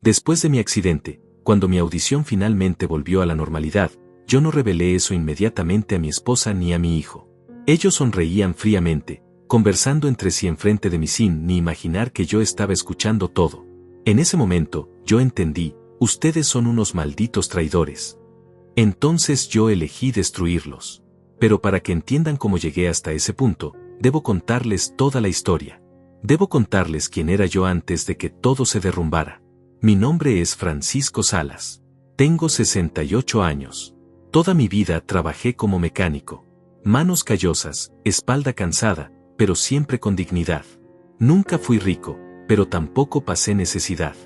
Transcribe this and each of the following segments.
Después de mi accidente, cuando mi audición finalmente volvió a la normalidad, yo no revelé eso inmediatamente a mi esposa ni a mi hijo. Ellos sonreían fríamente, conversando entre sí enfrente de mí sin ni imaginar que yo estaba escuchando todo. En ese momento, yo entendí, ustedes son unos malditos traidores. Entonces yo elegí destruirlos. Pero para que entiendan cómo llegué hasta ese punto, debo contarles toda la historia. Debo contarles quién era yo antes de que todo se derrumbara. Mi nombre es Francisco Salas. Tengo 68 años. Toda mi vida trabajé como mecánico. Manos callosas, espalda cansada, pero siempre con dignidad. Nunca fui rico, pero tampoco pasé necesidad.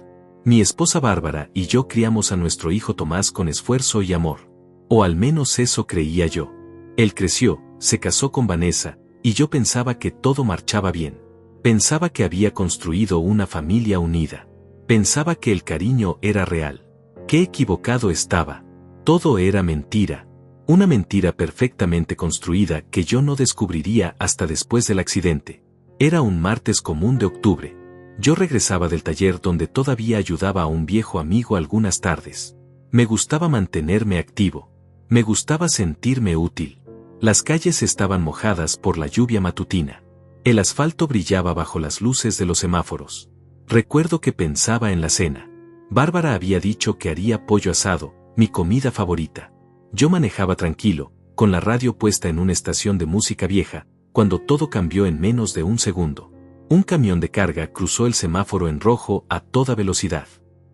Mi esposa Bárbara y yo criamos a nuestro hijo Tomás con esfuerzo y amor. O al menos eso creía yo. Él creció, se casó con Vanessa, y yo pensaba que todo marchaba bien. Pensaba que había construido una familia unida. Pensaba que el cariño era real. Qué equivocado estaba. Todo era mentira. Una mentira perfectamente construida que yo no descubriría hasta después del accidente. Era un martes común de octubre. Yo regresaba del taller donde todavía ayudaba a un viejo amigo algunas tardes. Me gustaba mantenerme activo. Me gustaba sentirme útil. Las calles estaban mojadas por la lluvia matutina. El asfalto brillaba bajo las luces de los semáforos. Recuerdo que pensaba en la cena. Bárbara había dicho que haría pollo asado, mi comida favorita. Yo manejaba tranquilo, con la radio puesta en una estación de música vieja, cuando todo cambió en menos de un segundo. Un camión de carga cruzó el semáforo en rojo a toda velocidad.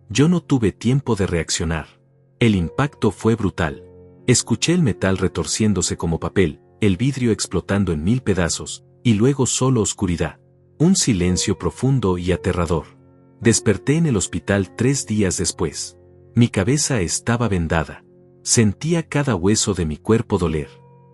Yo no tuve tiempo de reaccionar. El impacto fue brutal. Escuché el metal retorciéndose como papel, el vidrio explotando en 1000 pedazos, y luego solo oscuridad. Un silencio profundo y aterrador. Desperté en el hospital 3 días después. Mi cabeza estaba vendada. Sentía cada hueso de mi cuerpo doler.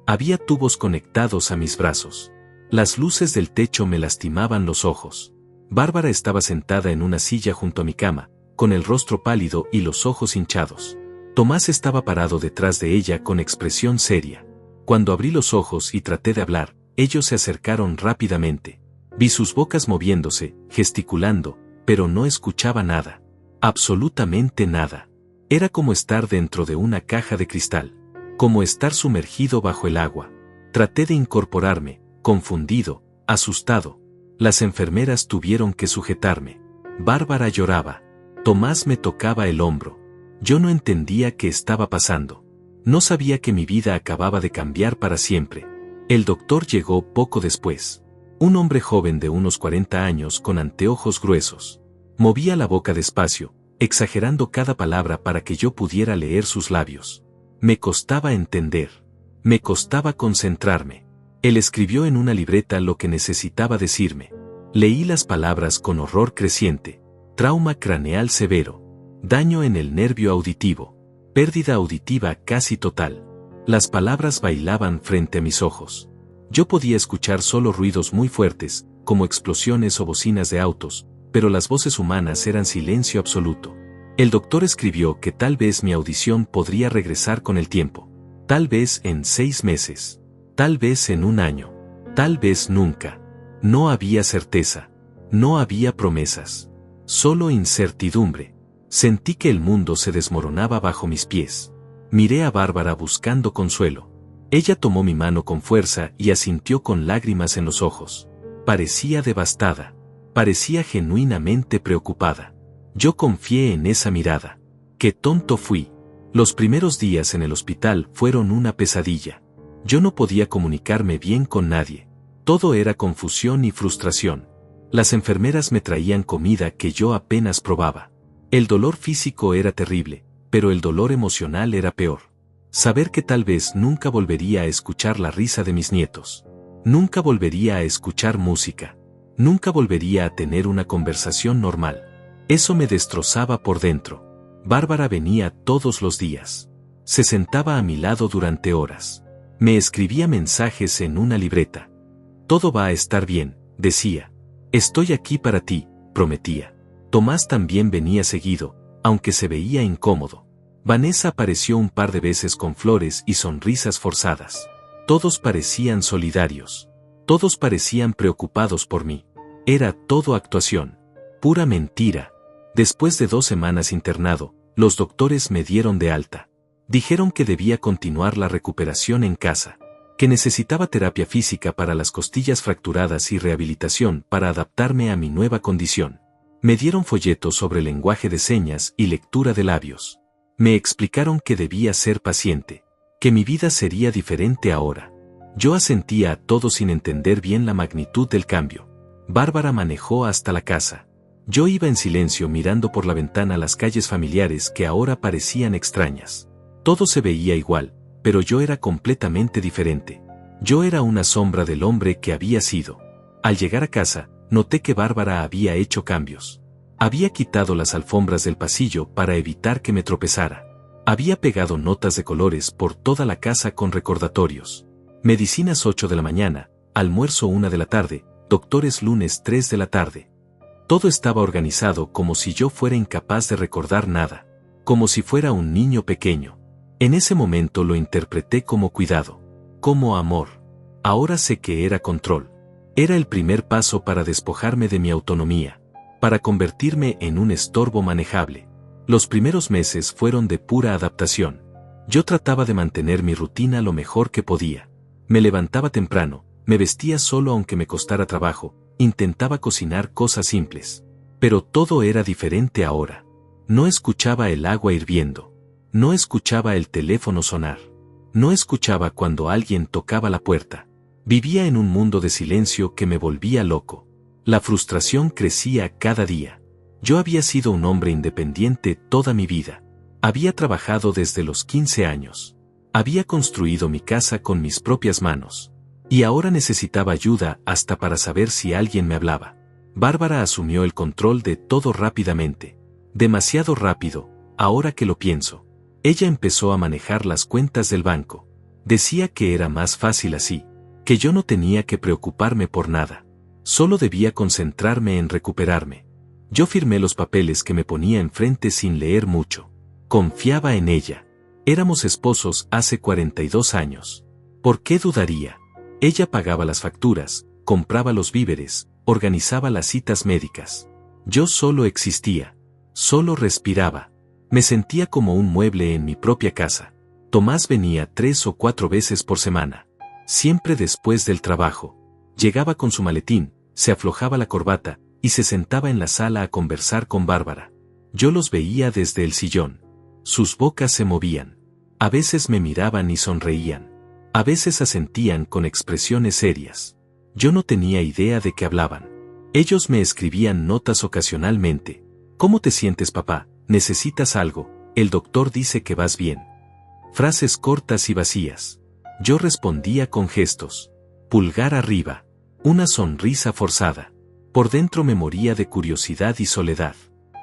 Había tubos conectados a mis brazos. Las luces del techo me lastimaban los ojos. Bárbara estaba sentada en una silla junto a mi cama, con el rostro pálido y los ojos hinchados. Tomás estaba parado detrás de ella con expresión seria. Cuando abrí los ojos y traté de hablar, ellos se acercaron rápidamente. Vi sus bocas moviéndose, gesticulando, pero no escuchaba nada. Absolutamente nada. Era como estar dentro de una caja de cristal. Como estar sumergido bajo el agua. Traté de incorporarme, confundido, asustado. Las enfermeras tuvieron que sujetarme. Bárbara lloraba. Tomás me tocaba el hombro. Yo no entendía qué estaba pasando. No sabía que mi vida acababa de cambiar para siempre. El doctor llegó poco después. Un hombre joven de unos 40 años con anteojos gruesos. Movía la boca despacio, exagerando cada palabra para que yo pudiera leer sus labios. Me costaba entender. Me costaba concentrarme. Él escribió en una libreta lo que necesitaba decirme. Leí las palabras con horror creciente. Trauma craneal severo. Daño en el nervio auditivo. Pérdida auditiva casi total. Las palabras bailaban frente a mis ojos. Yo podía escuchar solo ruidos muy fuertes, como explosiones o bocinas de autos, pero las voces humanas eran silencio absoluto. El doctor escribió que tal vez mi audición podría regresar con el tiempo. Tal vez en 6 meses. Tal vez en 1 año. Tal vez nunca. No había certeza. No había promesas. Solo incertidumbre. Sentí que el mundo se desmoronaba bajo mis pies. Miré a Bárbara buscando consuelo. Ella tomó mi mano con fuerza y asintió con lágrimas en los ojos. Parecía devastada. Parecía genuinamente preocupada. Yo confié en esa mirada. Qué tonto fui. Los primeros días en el hospital fueron una pesadilla. Yo no podía comunicarme bien con nadie. Todo era confusión y frustración. Las enfermeras me traían comida que yo apenas probaba. El dolor físico era terrible, pero el dolor emocional era peor. Saber que tal vez nunca volvería a escuchar la risa de mis nietos. Nunca volvería a escuchar música. Nunca volvería a tener una conversación normal. Eso me destrozaba por dentro. Bárbara venía todos los días. Se sentaba a mi lado durante horas. Me escribía mensajes en una libreta. Todo va a estar bien, decía. Estoy aquí para ti, prometía. Tomás también venía seguido, aunque se veía incómodo. Vanessa apareció un par de veces con flores y sonrisas forzadas. Todos parecían solidarios. Todos parecían preocupados por mí. Era todo actuación. Pura mentira. Después de 2 semanas internado, los doctores me dieron de alta. Dijeron que debía continuar la recuperación en casa, que necesitaba terapia física para las costillas fracturadas y rehabilitación para adaptarme a mi nueva condición. Me dieron folletos sobre lenguaje de señas y lectura de labios. Me explicaron que debía ser paciente, que mi vida sería diferente ahora. Yo asentía a todo sin entender bien la magnitud del cambio. Bárbara manejó hasta la casa. Yo iba en silencio mirando por la ventana las calles familiares que ahora parecían extrañas. Todo se veía igual, pero yo era completamente diferente. Yo era una sombra del hombre que había sido. Al llegar a casa, noté que Bárbara había hecho cambios. Había quitado las alfombras del pasillo para evitar que me tropezara. Había pegado notas de colores por toda la casa con recordatorios. Medicinas 8 de la mañana, almuerzo 1 de la tarde, doctores lunes 3 de la tarde. Todo estaba organizado como si yo fuera incapaz de recordar nada, como si fuera un niño pequeño. En ese momento lo interpreté como cuidado, como amor. Ahora sé que era control. Era el primer paso para despojarme de mi autonomía, para convertirme en un estorbo manejable. Los primeros meses fueron de pura adaptación. Yo trataba de mantener mi rutina lo mejor que podía. Me levantaba temprano, me vestía solo aunque me costara trabajo, intentaba cocinar cosas simples. Pero todo era diferente ahora. No escuchaba el agua hirviendo. No escuchaba el teléfono sonar. No escuchaba cuando alguien tocaba la puerta. Vivía en un mundo de silencio que me volvía loco. La frustración crecía cada día. Yo había sido un hombre independiente toda mi vida. Había trabajado desde los 15 años. Había construido mi casa con mis propias manos. Y ahora necesitaba ayuda hasta para saber si alguien me hablaba. Bárbara asumió el control de todo rápidamente. Demasiado rápido, ahora que lo pienso. Ella empezó a manejar las cuentas del banco. Decía que era más fácil así, que yo no tenía que preocuparme por nada. Solo debía concentrarme en recuperarme. Yo firmé los papeles que me ponía enfrente sin leer mucho. Confiaba en ella. Éramos esposos hace 42 años. ¿Por qué dudaría? Ella pagaba las facturas, compraba los víveres, organizaba las citas médicas. Yo solo existía. Solo respiraba. Me sentía como un mueble en mi propia casa. Tomás venía 3 o 4 veces por semana. Siempre después del trabajo. Llegaba con su maletín, se aflojaba la corbata, y se sentaba en la sala a conversar con Bárbara. Yo los veía desde el sillón. Sus bocas se movían. A veces me miraban y sonreían. A veces asentían con expresiones serias. Yo no tenía idea de qué hablaban. Ellos me escribían notas ocasionalmente. ¿Cómo te sientes, papá? ¿Necesitas algo? El doctor dice que vas bien. Frases cortas y vacías. Yo respondía con gestos. Pulgar arriba. Una sonrisa forzada. Por dentro me moría de curiosidad y soledad.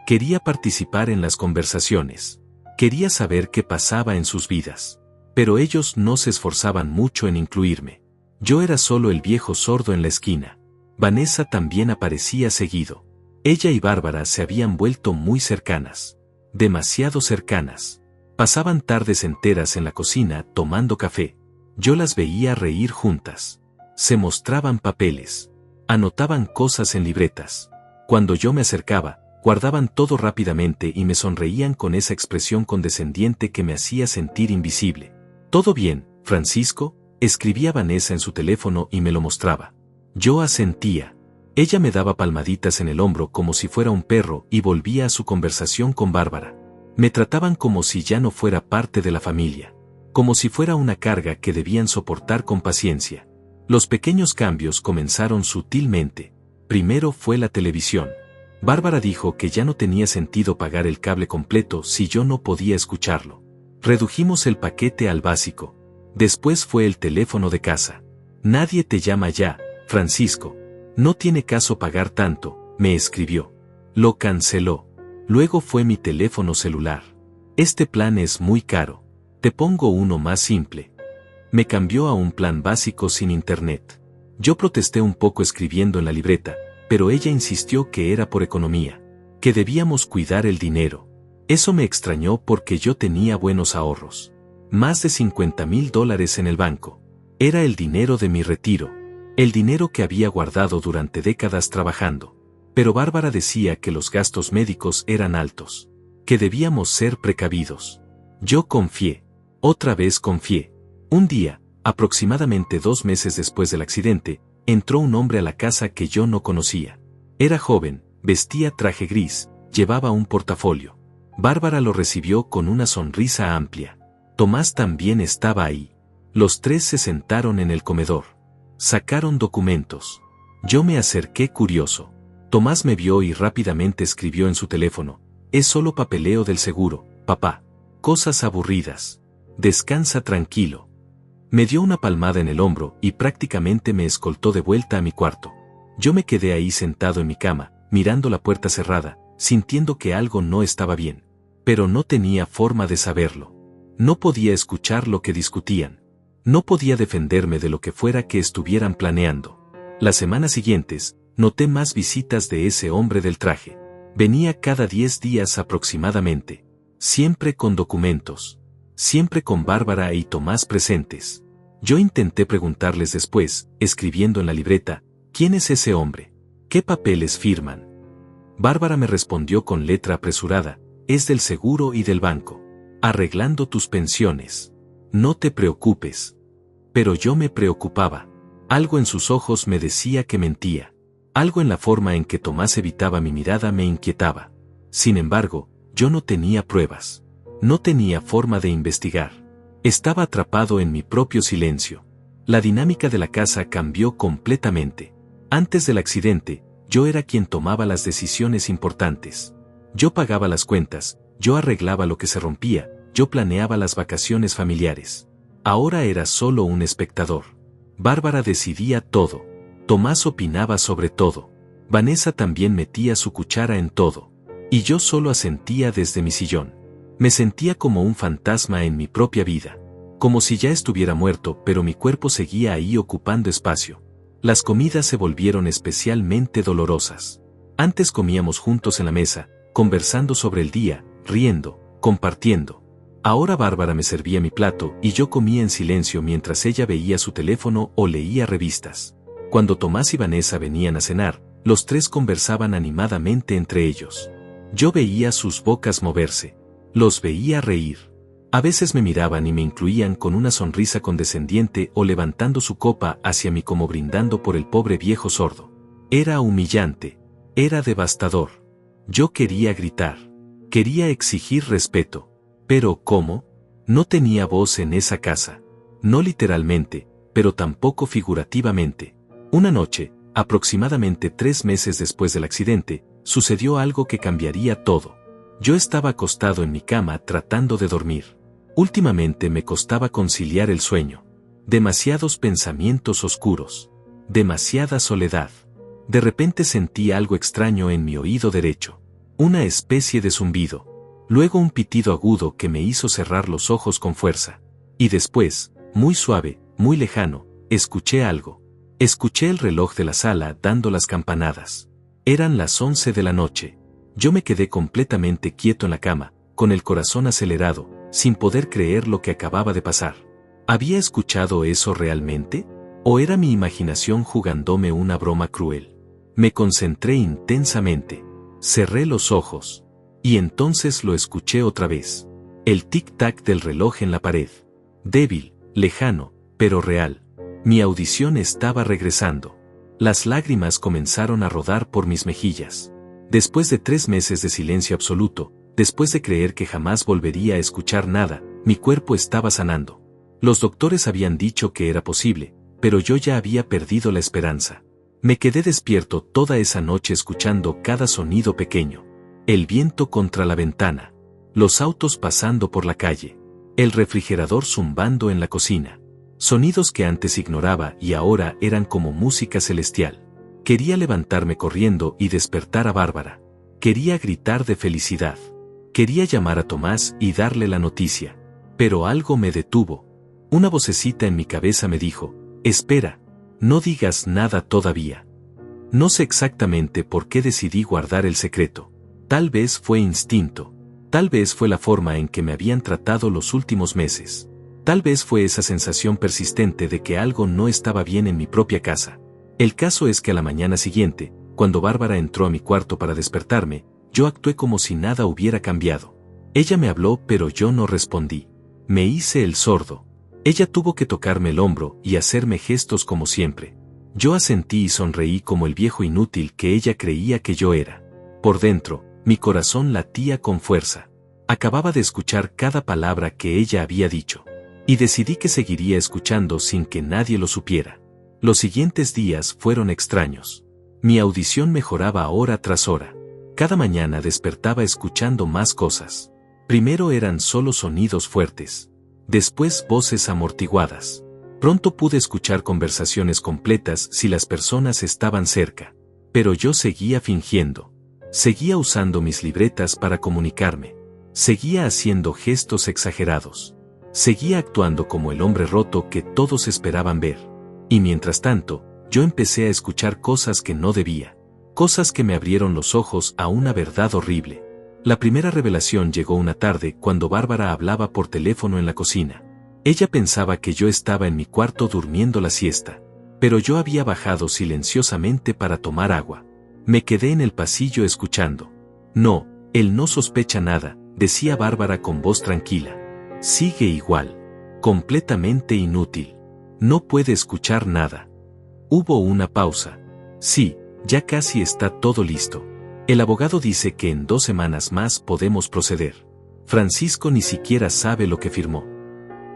Quería participar en las conversaciones. Quería saber qué pasaba en sus vidas. Pero ellos no se esforzaban mucho en incluirme. Yo era solo el viejo sordo en la esquina. Vanessa también aparecía seguido. Ella y Bárbara se habían vuelto muy cercanas. Demasiado cercanas. Pasaban tardes enteras en la cocina tomando café. Yo las veía reír juntas. Se mostraban papeles. Anotaban cosas en libretas. Cuando yo me acercaba, guardaban todo rápidamente y me sonreían con esa expresión condescendiente que me hacía sentir invisible. «¿Todo bien, Francisco?», escribía Vanessa en su teléfono y me lo mostraba. Yo asentía. Ella me daba palmaditas en el hombro como si fuera un perro y volvía a su conversación con Bárbara. Me trataban como si ya no fuera parte de la familia. Como si fuera una carga que debían soportar con paciencia. Los pequeños cambios comenzaron sutilmente. Primero fue la televisión. Bárbara dijo que ya no tenía sentido pagar el cable completo si yo no podía escucharlo. Redujimos el paquete al básico. Después fue el teléfono de casa. «Nadie te llama ya, Francisco. No tiene caso pagar tanto», me escribió. Lo canceló. Luego fue mi teléfono celular. «Este plan es muy caro. Te pongo uno más simple». Me cambió a un plan básico sin internet. Yo protesté un poco escribiendo en la libreta, pero ella insistió que era por economía, que debíamos cuidar el dinero. Eso me extrañó porque yo tenía buenos ahorros. Más de $50,000 en el banco. Era el dinero de mi retiro. El dinero que había guardado durante décadas trabajando. Pero Bárbara decía que los gastos médicos eran altos, que debíamos ser precavidos. Yo confié. Otra vez confié. Un día, aproximadamente 2 meses después del accidente, entró un hombre a la casa que yo no conocía. Era joven, vestía traje gris, llevaba un portafolio. Bárbara lo recibió con una sonrisa amplia. Tomás también estaba ahí. Los tres se sentaron en el comedor. Sacaron documentos. Yo me acerqué curioso. Tomás me vio y rápidamente escribió en su teléfono: es solo papeleo del seguro, papá. Cosas aburridas. Descansa tranquilo. Me dio una palmada en el hombro y prácticamente me escoltó de vuelta a mi cuarto. Yo me quedé ahí sentado en mi cama, mirando la puerta cerrada, sintiendo que algo no estaba bien. Pero no tenía forma de saberlo. No podía escuchar lo que discutían. No podía defenderme de lo que fuera que estuvieran planeando. Las semanas siguientes, noté más visitas de ese hombre del traje. Venía cada 10 días aproximadamente. Siempre con documentos. Siempre con Bárbara y Tomás presentes. Yo intenté preguntarles después, escribiendo en la libreta: ¿quién es ese hombre? ¿Qué papeles firman? Bárbara me respondió con letra apresurada: es del seguro y del banco. Arreglando tus pensiones. No te preocupes. Pero yo me preocupaba. Algo en sus ojos me decía que mentía. Algo en la forma en que Tomás evitaba mi mirada me inquietaba. Sin embargo, yo no tenía pruebas. No tenía forma de investigar. Estaba atrapado en mi propio silencio. La dinámica de la casa cambió completamente. Antes del accidente, yo era quien tomaba las decisiones importantes. Yo pagaba las cuentas, yo arreglaba lo que se rompía, yo planeaba las vacaciones familiares. Ahora era solo un espectador. Bárbara decidía todo. Tomás opinaba sobre todo. Vanessa también metía su cuchara en todo. Y yo solo asentía desde mi sillón. Me sentía como un fantasma en mi propia vida. Como si ya estuviera muerto, pero mi cuerpo seguía ahí ocupando espacio. Las comidas se volvieron especialmente dolorosas. Antes comíamos juntos en la mesa, conversando sobre el día, riendo, compartiendo. Ahora Bárbara me servía mi plato y yo comía en silencio mientras ella veía su teléfono o leía revistas. Cuando Tomás y Vanessa venían a cenar, los tres conversaban animadamente entre ellos. Yo veía sus bocas moverse. Los veía reír. A veces me miraban y me incluían con una sonrisa condescendiente o levantando su copa hacia mí como brindando por el pobre viejo sordo. Era humillante. Era devastador. Yo quería gritar. Quería exigir respeto. Pero ¿cómo? No tenía voz en esa casa. No literalmente, pero tampoco figurativamente. Una noche, aproximadamente 3 meses después del accidente, sucedió algo que cambiaría todo. Yo estaba acostado en mi cama tratando de dormir. Últimamente me costaba conciliar el sueño. Demasiados pensamientos oscuros. Demasiada soledad. De repente sentí algo extraño en mi oído derecho. Una especie de zumbido. Luego un pitido agudo que me hizo cerrar los ojos con fuerza. Y después, muy suave, muy lejano, escuché algo. Escuché el reloj de la sala dando las campanadas. Eran las 11 de la noche. Yo me quedé completamente quieto en la cama, con el corazón acelerado, sin poder creer lo que acababa de pasar. ¿Había escuchado eso realmente? ¿O era mi imaginación jugándome una broma cruel? Me concentré intensamente. Cerré los ojos. Y entonces lo escuché otra vez. El tic-tac del reloj en la pared. Débil, lejano, pero real. Mi audición estaba regresando. Las lágrimas comenzaron a rodar por mis mejillas. Después de 3 meses de silencio absoluto, después de creer que jamás volvería a escuchar nada, mi cuerpo estaba sanando. Los doctores habían dicho que era posible, pero yo ya había perdido la esperanza. Me quedé despierto toda esa noche escuchando cada sonido pequeño. El viento contra la ventana. Los autos pasando por la calle. El refrigerador zumbando en la cocina. Sonidos que antes ignoraba y ahora eran como música celestial. Quería levantarme corriendo y despertar a Bárbara. Quería gritar de felicidad. Quería llamar a Tomás y darle la noticia. Pero algo me detuvo. Una vocecita en mi cabeza me dijo: espera, no digas nada todavía. No sé exactamente por qué decidí guardar el secreto. Tal vez fue instinto. Tal vez fue la forma en que me habían tratado los últimos meses. Tal vez fue esa sensación persistente de que algo no estaba bien en mi propia casa. El caso es que a la mañana siguiente, Cuando Bárbara entró a mi cuarto para despertarme, yo actué como si nada hubiera cambiado. Ella me habló, pero yo no respondí. Me hice el sordo. Ella tuvo que tocarme el hombro y hacerme gestos como siempre. Yo asentí y sonreí como el viejo inútil que ella creía que yo era. Por dentro, mi corazón latía con fuerza. Acababa de escuchar cada palabra que ella había dicho. Y decidí que seguiría escuchando sin que nadie lo supiera. Los siguientes días fueron extraños. Mi audición mejoraba hora tras hora. Cada mañana despertaba escuchando más cosas. Primero eran solo sonidos fuertes. Después voces amortiguadas. Pronto pude escuchar conversaciones completas si las personas estaban cerca. Pero yo seguía fingiendo. Seguía usando mis libretas para comunicarme. Seguía haciendo gestos exagerados. Seguía actuando como el hombre roto que todos esperaban ver. Y mientras tanto, yo empecé a escuchar cosas que no debía. Cosas que me abrieron los ojos a una verdad horrible. La primera revelación llegó una tarde cuando Bárbara hablaba por teléfono en la cocina. Ella pensaba que yo estaba en mi cuarto durmiendo la siesta. Pero yo había bajado silenciosamente para tomar agua. Me quedé en el pasillo escuchando. No, él no sospecha nada, decía Bárbara con voz tranquila. Sigue igual. Completamente inútil. No puede escuchar nada. Hubo una pausa. Sí, ya casi está todo listo. El abogado dice que en 2 semanas más podemos proceder. Francisco ni siquiera sabe lo que firmó.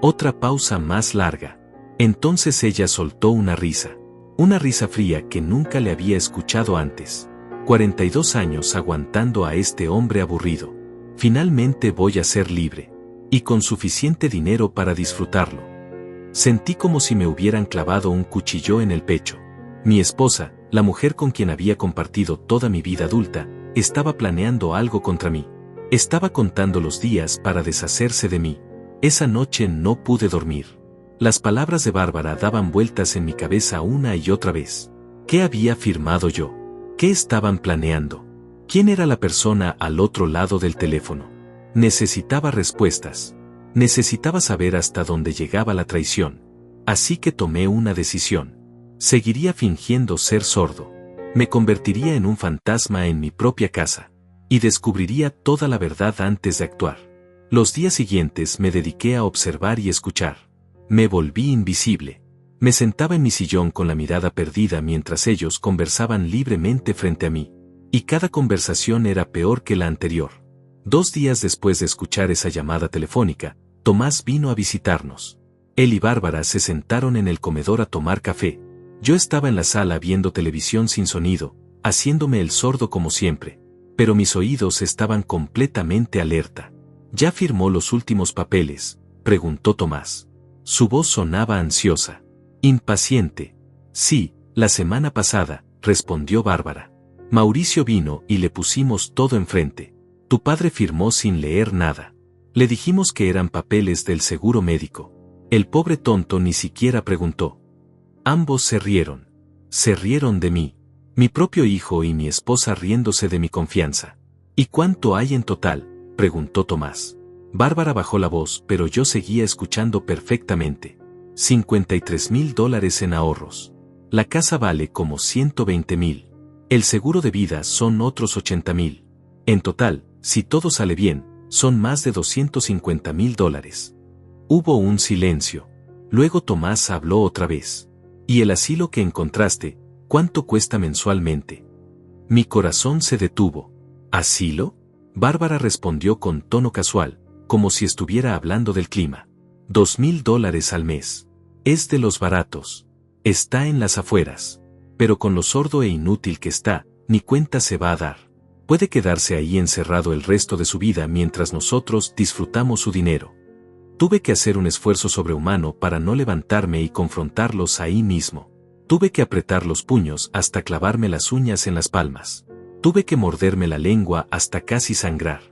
Otra pausa más larga. Entonces ella soltó una risa. Una risa fría que nunca le había escuchado antes. 42 años aguantando a este hombre aburrido. Finalmente voy a ser libre. Y con suficiente dinero para disfrutarlo. Sentí como si me hubieran clavado un cuchillo en el pecho. Mi esposa, la mujer con quien había compartido toda mi vida adulta, estaba planeando algo contra mí. Estaba contando los días para deshacerse de mí. Esa noche no pude dormir. Las palabras de Bárbara daban vueltas en mi cabeza una y otra vez. ¿Qué había firmado yo? ¿Qué estaban planeando? ¿Quién era la persona al otro lado del teléfono? Necesitaba respuestas. Necesitaba saber hasta dónde llegaba la traición. Así que tomé una decisión. Seguiría fingiendo ser sordo. Me convertiría en un fantasma en mi propia casa. Y descubriría toda la verdad antes de actuar. Los días siguientes me dediqué a observar y escuchar. Me volví invisible. Me sentaba en mi sillón con la mirada perdida mientras ellos conversaban libremente frente a mí. Y cada conversación era peor que la anterior. 2 días después de escuchar esa llamada telefónica, Tomás vino a visitarnos. Él y Bárbara se sentaron en el comedor a tomar café. Yo estaba en la sala viendo televisión sin sonido, haciéndome el sordo como siempre. Pero mis oídos estaban completamente alerta. ¿Ya firmó los últimos papeles?, preguntó Tomás. Su voz sonaba ansiosa. Impaciente. Sí, la semana pasada, respondió Bárbara. Mauricio vino y le pusimos todo enfrente. Tu padre firmó sin leer nada. Le dijimos que eran papeles del seguro médico. El pobre tonto ni siquiera preguntó. Ambos se rieron. Se rieron de mí. Mi propio hijo y mi esposa riéndose de mi confianza. ¿Y cuánto hay en total?, preguntó Tomás. Bárbara bajó la voz, pero yo seguía escuchando perfectamente. $53,000 en ahorros. La casa vale como 120,000. El seguro de vida son otros 80,000. En total, si todo sale bien, son más de $250,000. Hubo un silencio. Luego Tomás habló otra vez. ¿Y el asilo que encontraste, cuánto cuesta mensualmente? Mi corazón se detuvo. ¿Asilo? Bárbara respondió con tono casual, como si estuviera hablando del clima. $2,000 al mes. Es de los baratos. Está en las afueras. Pero con lo sordo e inútil que está, ni cuenta se va a dar. Puede quedarse ahí encerrado el resto de su vida mientras nosotros disfrutamos su dinero. Tuve que hacer un esfuerzo sobrehumano para no levantarme y confrontarlos ahí mismo. Tuve que apretar los puños hasta clavarme las uñas en las palmas. Tuve que morderme la lengua hasta casi sangrar.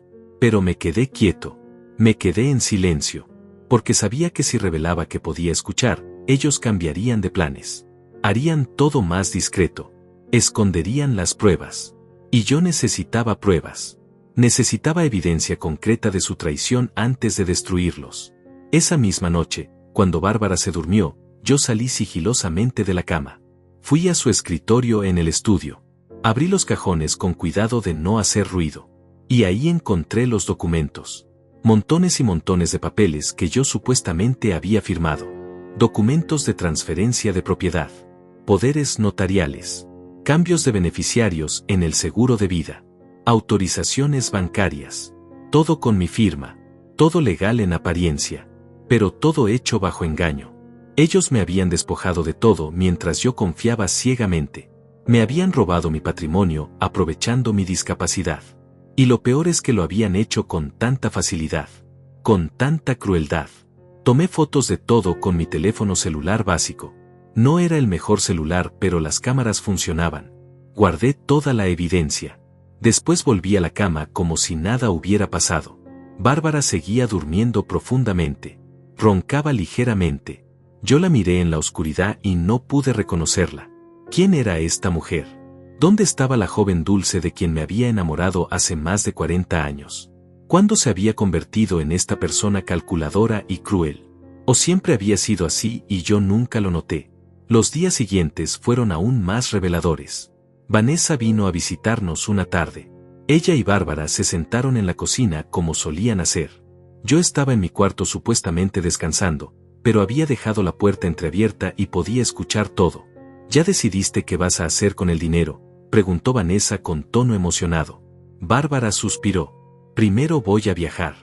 Pero me quedé quieto. Me quedé en silencio. Porque sabía que si revelaba que podía escuchar, ellos cambiarían de planes. Harían todo más discreto. Esconderían las pruebas. Y yo necesitaba pruebas. Necesitaba evidencia concreta de su traición antes de destruirlos. Esa misma noche, cuando Bárbara se durmió, yo salí sigilosamente de la cama. Fui a su escritorio en el estudio. Abrí los cajones con cuidado de no hacer ruido. Y ahí encontré los documentos. Montones y montones de papeles que yo supuestamente había firmado. Documentos de transferencia de propiedad. Poderes notariales. Cambios de beneficiarios en el seguro de vida. Autorizaciones bancarias. Todo con mi firma. Todo legal en apariencia. Pero todo hecho bajo engaño. Ellos me habían despojado de todo mientras yo confiaba ciegamente. Me habían robado mi patrimonio aprovechando mi discapacidad. Y lo peor es que lo habían hecho con tanta facilidad. Con tanta crueldad. Tomé fotos de todo con mi teléfono celular básico. No era el mejor celular, pero las cámaras funcionaban. Guardé toda la evidencia. Después volví a la cama como si nada hubiera pasado. Bárbara seguía durmiendo profundamente. Roncaba ligeramente. Yo la miré en la oscuridad y no pude reconocerla. ¿Quién era esta mujer? ¿Dónde estaba la joven dulce de quien me había enamorado hace más de 40 años? ¿Cuándo se había convertido en esta persona calculadora y cruel? ¿O siempre había sido así y yo nunca lo noté? Los días siguientes fueron aún más reveladores. Vanessa vino a visitarnos una tarde. Ella y Bárbara se sentaron en la cocina como solían hacer. Yo estaba en mi cuarto supuestamente descansando, pero había dejado la puerta entreabierta y podía escuchar todo. ¿Ya decidiste qué vas a hacer con el dinero?, preguntó Vanessa con tono emocionado. Bárbara suspiró. Primero voy a viajar.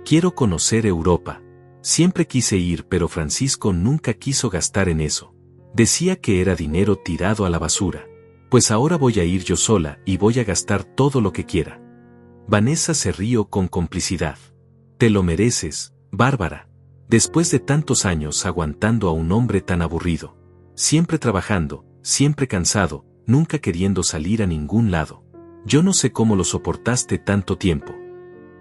Quiero conocer Europa. Siempre quise ir, pero Francisco nunca quiso gastar en eso. Decía que era dinero tirado a la basura. Pues ahora voy a ir yo sola y voy a gastar todo lo que quiera. Vanessa se rió con complicidad. Te lo mereces, Bárbara. Después de tantos años aguantando a un hombre tan aburrido. Siempre trabajando, siempre cansado, nunca queriendo salir a ningún lado. Yo no sé cómo lo soportaste tanto tiempo.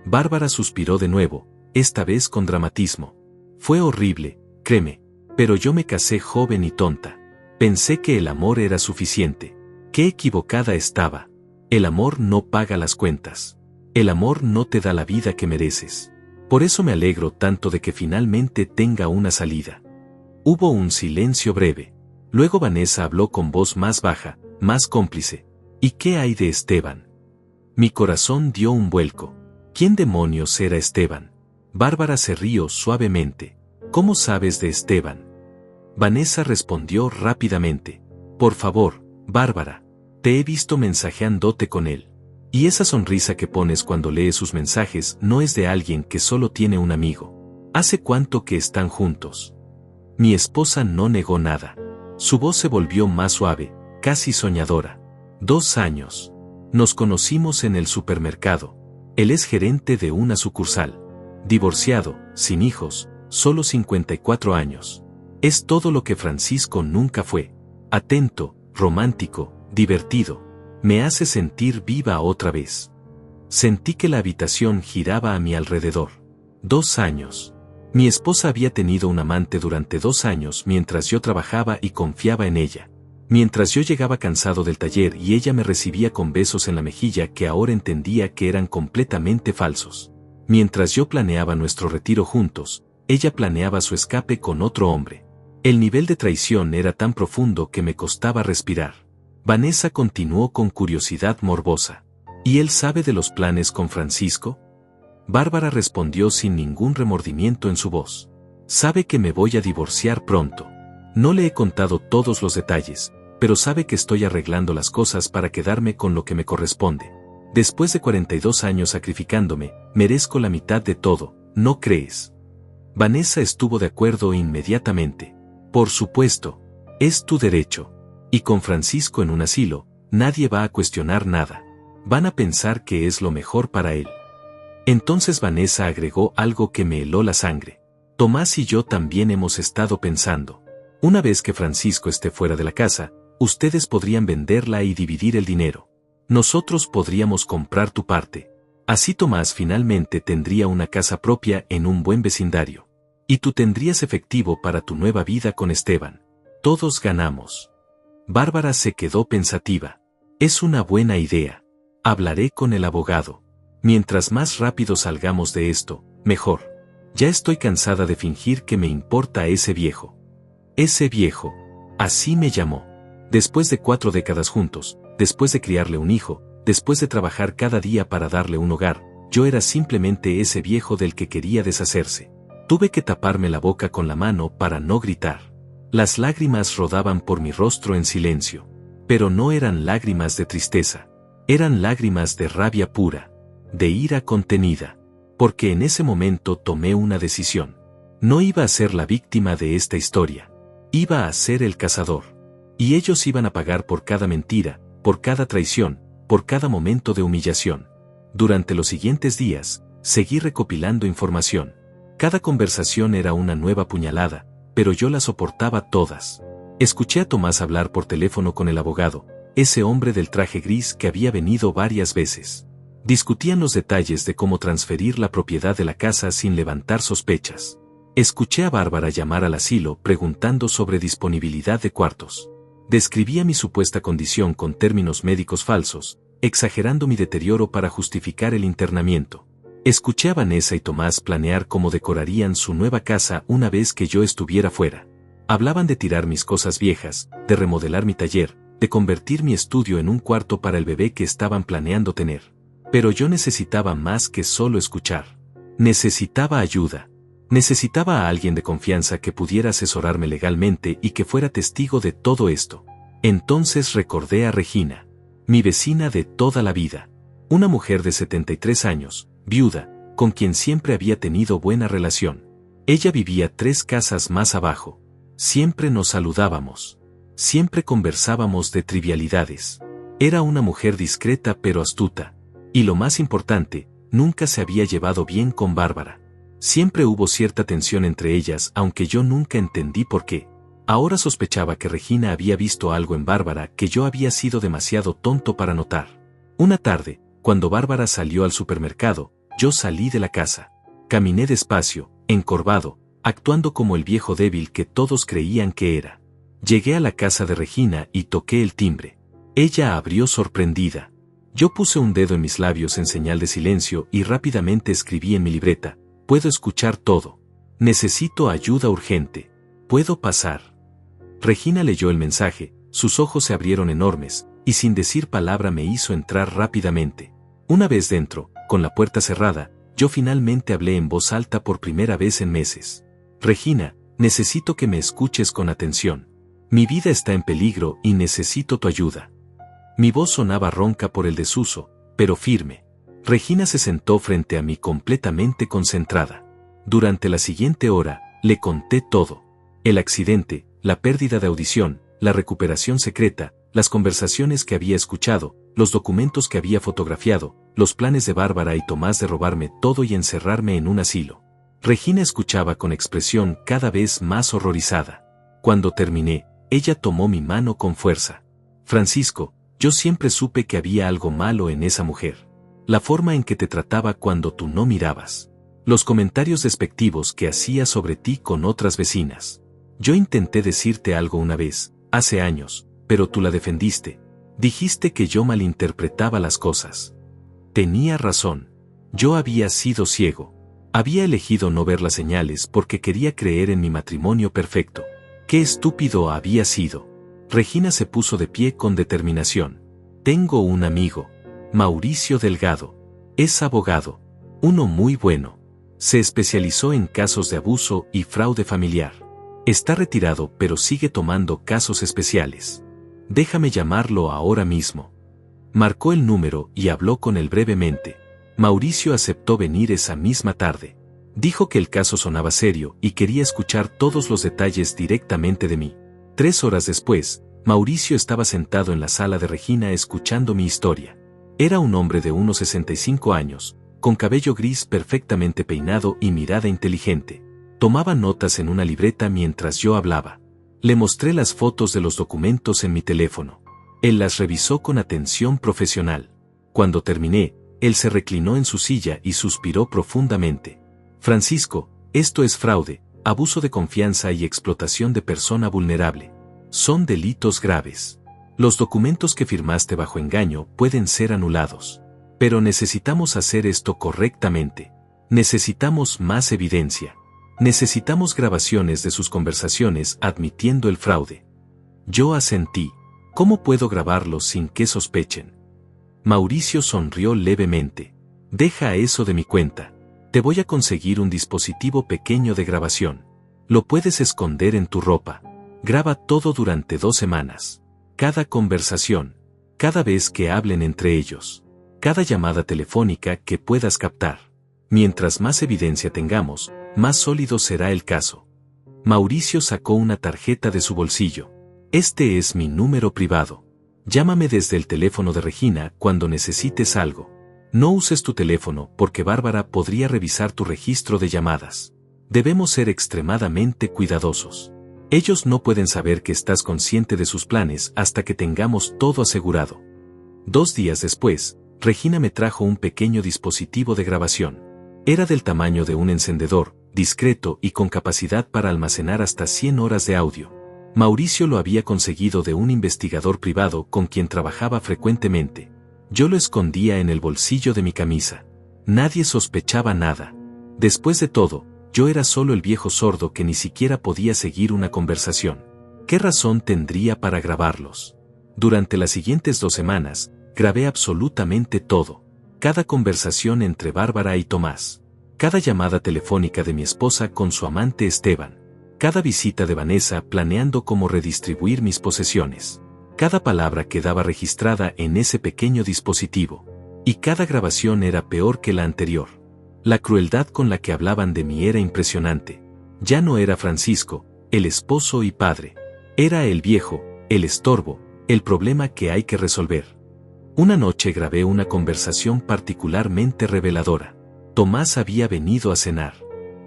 Bárbara suspiró de nuevo, esta vez con dramatismo. Fue horrible, créeme, pero yo me casé joven y tonta. Pensé que el amor era suficiente. Qué equivocada estaba. El amor no paga las cuentas. El amor no te da la vida que mereces. Por eso me alegro tanto de que finalmente tenga una salida. Hubo un silencio breve. Luego Vanessa habló con voz más baja, más cómplice. ¿Y qué hay de Esteban? Mi corazón dio un vuelco. ¿Quién demonios era Esteban? Bárbara se rió suavemente. ¿Cómo sabes de Esteban? Vanessa respondió rápidamente. Por favor, Bárbara. Te he visto mensajeándote con él. Y esa sonrisa que pones cuando lees sus mensajes no es de alguien que solo tiene un amigo. ¿Hace cuánto que están juntos? Mi esposa no negó nada. Su voz se volvió más suave, casi soñadora. 2 años. Nos conocimos en el supermercado. Él es gerente de una sucursal. Divorciado, sin hijos, solo 54 años. Es todo lo que Francisco nunca fue. Atento, romántico, divertido. Me hace sentir viva otra vez. Sentí que la habitación giraba a mi alrededor. 2 años. Mi esposa había tenido un amante durante 2 años mientras yo trabajaba y confiaba en ella. Mientras yo llegaba cansado del taller y ella me recibía con besos en la mejilla que ahora entendía que eran completamente falsos. Mientras yo planeaba nuestro retiro juntos, ella planeaba su escape con otro hombre. El nivel de traición era tan profundo que me costaba respirar. Vanessa continuó con curiosidad morbosa. ¿Y él sabe de los planes con Francisco? Bárbara respondió sin ningún remordimiento en su voz. Sabe que me voy a divorciar pronto. No le he contado todos los detalles, pero sabe que estoy arreglando las cosas para quedarme con lo que me corresponde. Después de 42 años sacrificándome, merezco la mitad de todo, ¿no crees? Vanessa estuvo de acuerdo inmediatamente. Por supuesto, es tu derecho. Y con Francisco en un asilo, nadie va a cuestionar nada. Van a pensar que es lo mejor para él. Entonces Vanessa agregó algo que me heló la sangre. Tomás y yo también hemos estado pensando. Una vez que Francisco esté fuera de la casa, ustedes podrían venderla y dividir el dinero. Nosotros podríamos comprar tu parte. Así Tomás finalmente tendría una casa propia en un buen vecindario. Y tú tendrías efectivo para tu nueva vida con Esteban. Todos ganamos. Bárbara se quedó pensativa. Es una buena idea. Hablaré con el abogado. Mientras más rápido salgamos de esto, mejor. Ya estoy cansada de fingir que me importa ese viejo. Ese viejo. Así me llamó. Después de 4 décadas juntos, después de criarle un hijo, después de trabajar cada día para darle un hogar, yo era simplemente ese viejo del que quería deshacerse. Tuve que taparme la boca con la mano para no gritar. Las lágrimas rodaban por mi rostro en silencio. Pero no eran lágrimas de tristeza. Eran lágrimas de rabia pura, de ira contenida. Porque en ese momento tomé una decisión. No iba a ser la víctima de esta historia. Iba a ser el cazador. Y ellos iban a pagar por cada mentira, por cada traición, por cada momento de humillación. Durante los siguientes días, seguí recopilando información. Cada conversación era una nueva puñalada, pero yo las soportaba todas. Escuché a Tomás hablar por teléfono con el abogado, ese hombre del traje gris que había venido varias veces. Discutían los detalles de cómo transferir la propiedad de la casa sin levantar sospechas. Escuché a Bárbara llamar al asilo preguntando sobre disponibilidad de cuartos. Describía mi supuesta condición con términos médicos falsos, exagerando mi deterioro para justificar el internamiento. Escuché a Vanessa y Tomás planear cómo decorarían su nueva casa una vez que yo estuviera fuera. Hablaban de tirar mis cosas viejas, de remodelar mi taller, de convertir mi estudio en un cuarto para el bebé que estaban planeando tener. Pero yo necesitaba más que solo escuchar. Necesitaba ayuda. Necesitaba a alguien de confianza que pudiera asesorarme legalmente y que fuera testigo de todo esto. Entonces recordé a Regina, mi vecina de toda la vida. Una mujer de 73 años, viuda, con quien siempre había tenido buena relación. Ella vivía 3 casas más abajo. Siempre nos saludábamos. Siempre conversábamos de trivialidades. Era una mujer discreta pero astuta. Y lo más importante, nunca se había llevado bien con Bárbara. Siempre hubo cierta tensión entre ellas, aunque yo nunca entendí por qué. Ahora sospechaba que Regina había visto algo en Bárbara que yo había sido demasiado tonto para notar. Una tarde, cuando Bárbara salió al supermercado, yo salí de la casa. Caminé despacio, encorvado, actuando como el viejo débil que todos creían que era. Llegué a la casa de Regina y toqué el timbre. Ella abrió sorprendida. Yo puse un dedo en mis labios en señal de silencio y rápidamente escribí en mi libreta: puedo escuchar todo. Necesito ayuda urgente. ¿Puedo pasar? Regina leyó el mensaje, sus ojos se abrieron enormes, y sin decir palabra me hizo entrar rápidamente. Una vez dentro, con la puerta cerrada, yo finalmente hablé en voz alta por primera vez en meses. Regina, necesito que me escuches con atención. Mi vida está en peligro y necesito tu ayuda. Mi voz sonaba ronca por el desuso, pero firme. Regina se sentó frente a mí completamente concentrada. Durante la siguiente hora, le conté todo. El accidente, la pérdida de audición, la recuperación secreta, las conversaciones que había escuchado, los documentos que había fotografiado, los planes de Bárbara y Tomás de robarme todo y encerrarme en un asilo. Regina escuchaba con expresión cada vez más horrorizada. Cuando terminé, ella tomó mi mano con fuerza. Francisco, yo siempre supe que había algo malo en esa mujer. La forma en que te trataba cuando tú no mirabas. Los comentarios despectivos que hacía sobre ti con otras vecinas. Yo intenté decirte algo una vez, hace años, pero tú la defendiste. Dijiste que yo malinterpretaba las cosas. Tenía razón. Yo había sido ciego. Había elegido no ver las señales porque quería creer en mi matrimonio perfecto. Qué estúpido había sido. Regina se puso de pie con determinación. Tengo un amigo, Mauricio Delgado. Es abogado. Uno muy bueno. Se especializó en casos de abuso y fraude familiar. Está retirado pero sigue tomando casos especiales. Déjame llamarlo ahora mismo. Marcó el número y habló con él brevemente. Mauricio aceptó venir esa misma tarde. Dijo que el caso sonaba serio y quería escuchar todos los detalles directamente de mí. 3 horas después, Mauricio estaba sentado en la sala de Regina escuchando mi historia. Era un hombre de unos 65 años, con cabello gris perfectamente peinado y mirada inteligente. Tomaba notas en una libreta mientras yo hablaba. Le mostré las fotos de los documentos en mi teléfono. Él las revisó con atención profesional. Cuando terminé, él se reclinó en su silla y suspiró profundamente. Francisco, esto es fraude, abuso de confianza y explotación de persona vulnerable. Son delitos graves. Los documentos que firmaste bajo engaño pueden ser anulados. Pero necesitamos hacer esto correctamente. Necesitamos más evidencia. Necesitamos grabaciones de sus conversaciones admitiendo el fraude. Yo asentí. ¿Cómo puedo grabarlos sin que sospechen? Mauricio sonrió levemente. Deja eso de mi cuenta. Te voy a conseguir un dispositivo pequeño de grabación. Lo puedes esconder en tu ropa. Graba todo durante 2 semanas. Cada conversación. Cada vez que hablen entre ellos. Cada llamada telefónica que puedas captar. Mientras más evidencia tengamos, más sólido será el caso. Mauricio sacó una tarjeta de su bolsillo. Este es mi número privado. Llámame desde el teléfono de Regina cuando necesites algo. No uses tu teléfono porque Bárbara podría revisar tu registro de llamadas. Debemos ser extremadamente cuidadosos. Ellos no pueden saber que estás consciente de sus planes hasta que tengamos todo asegurado. 2 días después, Regina me trajo un pequeño dispositivo de grabación. Era del tamaño de un encendedor, discreto y con capacidad para almacenar hasta 100 horas de audio. Mauricio lo había conseguido de un investigador privado con quien trabajaba frecuentemente. Yo lo escondía en el bolsillo de mi camisa. Nadie sospechaba nada. Después de todo, yo era solo el viejo sordo que ni siquiera podía seguir una conversación. ¿Qué razón tendría para grabarlos? Durante las siguientes 2 semanas, grabé absolutamente todo. Cada conversación entre Bárbara y Tomás. Cada llamada telefónica de mi esposa con su amante Esteban. Cada visita de Vanessa planeando cómo redistribuir mis posesiones. Cada palabra quedaba registrada en ese pequeño dispositivo. Y cada grabación era peor que la anterior. La crueldad con la que hablaban de mí era impresionante. Ya no era Francisco, el esposo y padre. Era el viejo, el estorbo, el problema que hay que resolver. Una noche grabé una conversación particularmente reveladora. Tomás había venido a cenar.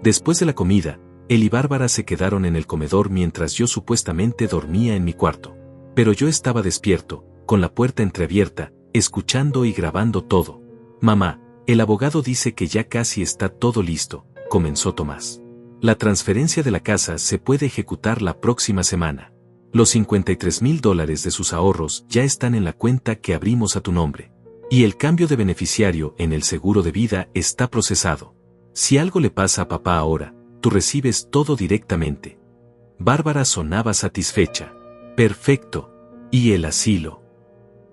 Después de la comida, él y Bárbara se quedaron en el comedor mientras yo supuestamente dormía en mi cuarto. Pero yo estaba despierto, con la puerta entreabierta, escuchando y grabando todo. Mamá, el abogado dice que ya casi está todo listo, comenzó Tomás. La transferencia de la casa se puede ejecutar la próxima semana. Los $53,000 de sus ahorros ya están en la cuenta que abrimos a tu nombre. Y el cambio de beneficiario en el seguro de vida está procesado. Si algo le pasa a papá ahora, tú recibes todo directamente. Bárbara sonaba satisfecha. Perfecto. ¿Y el asilo?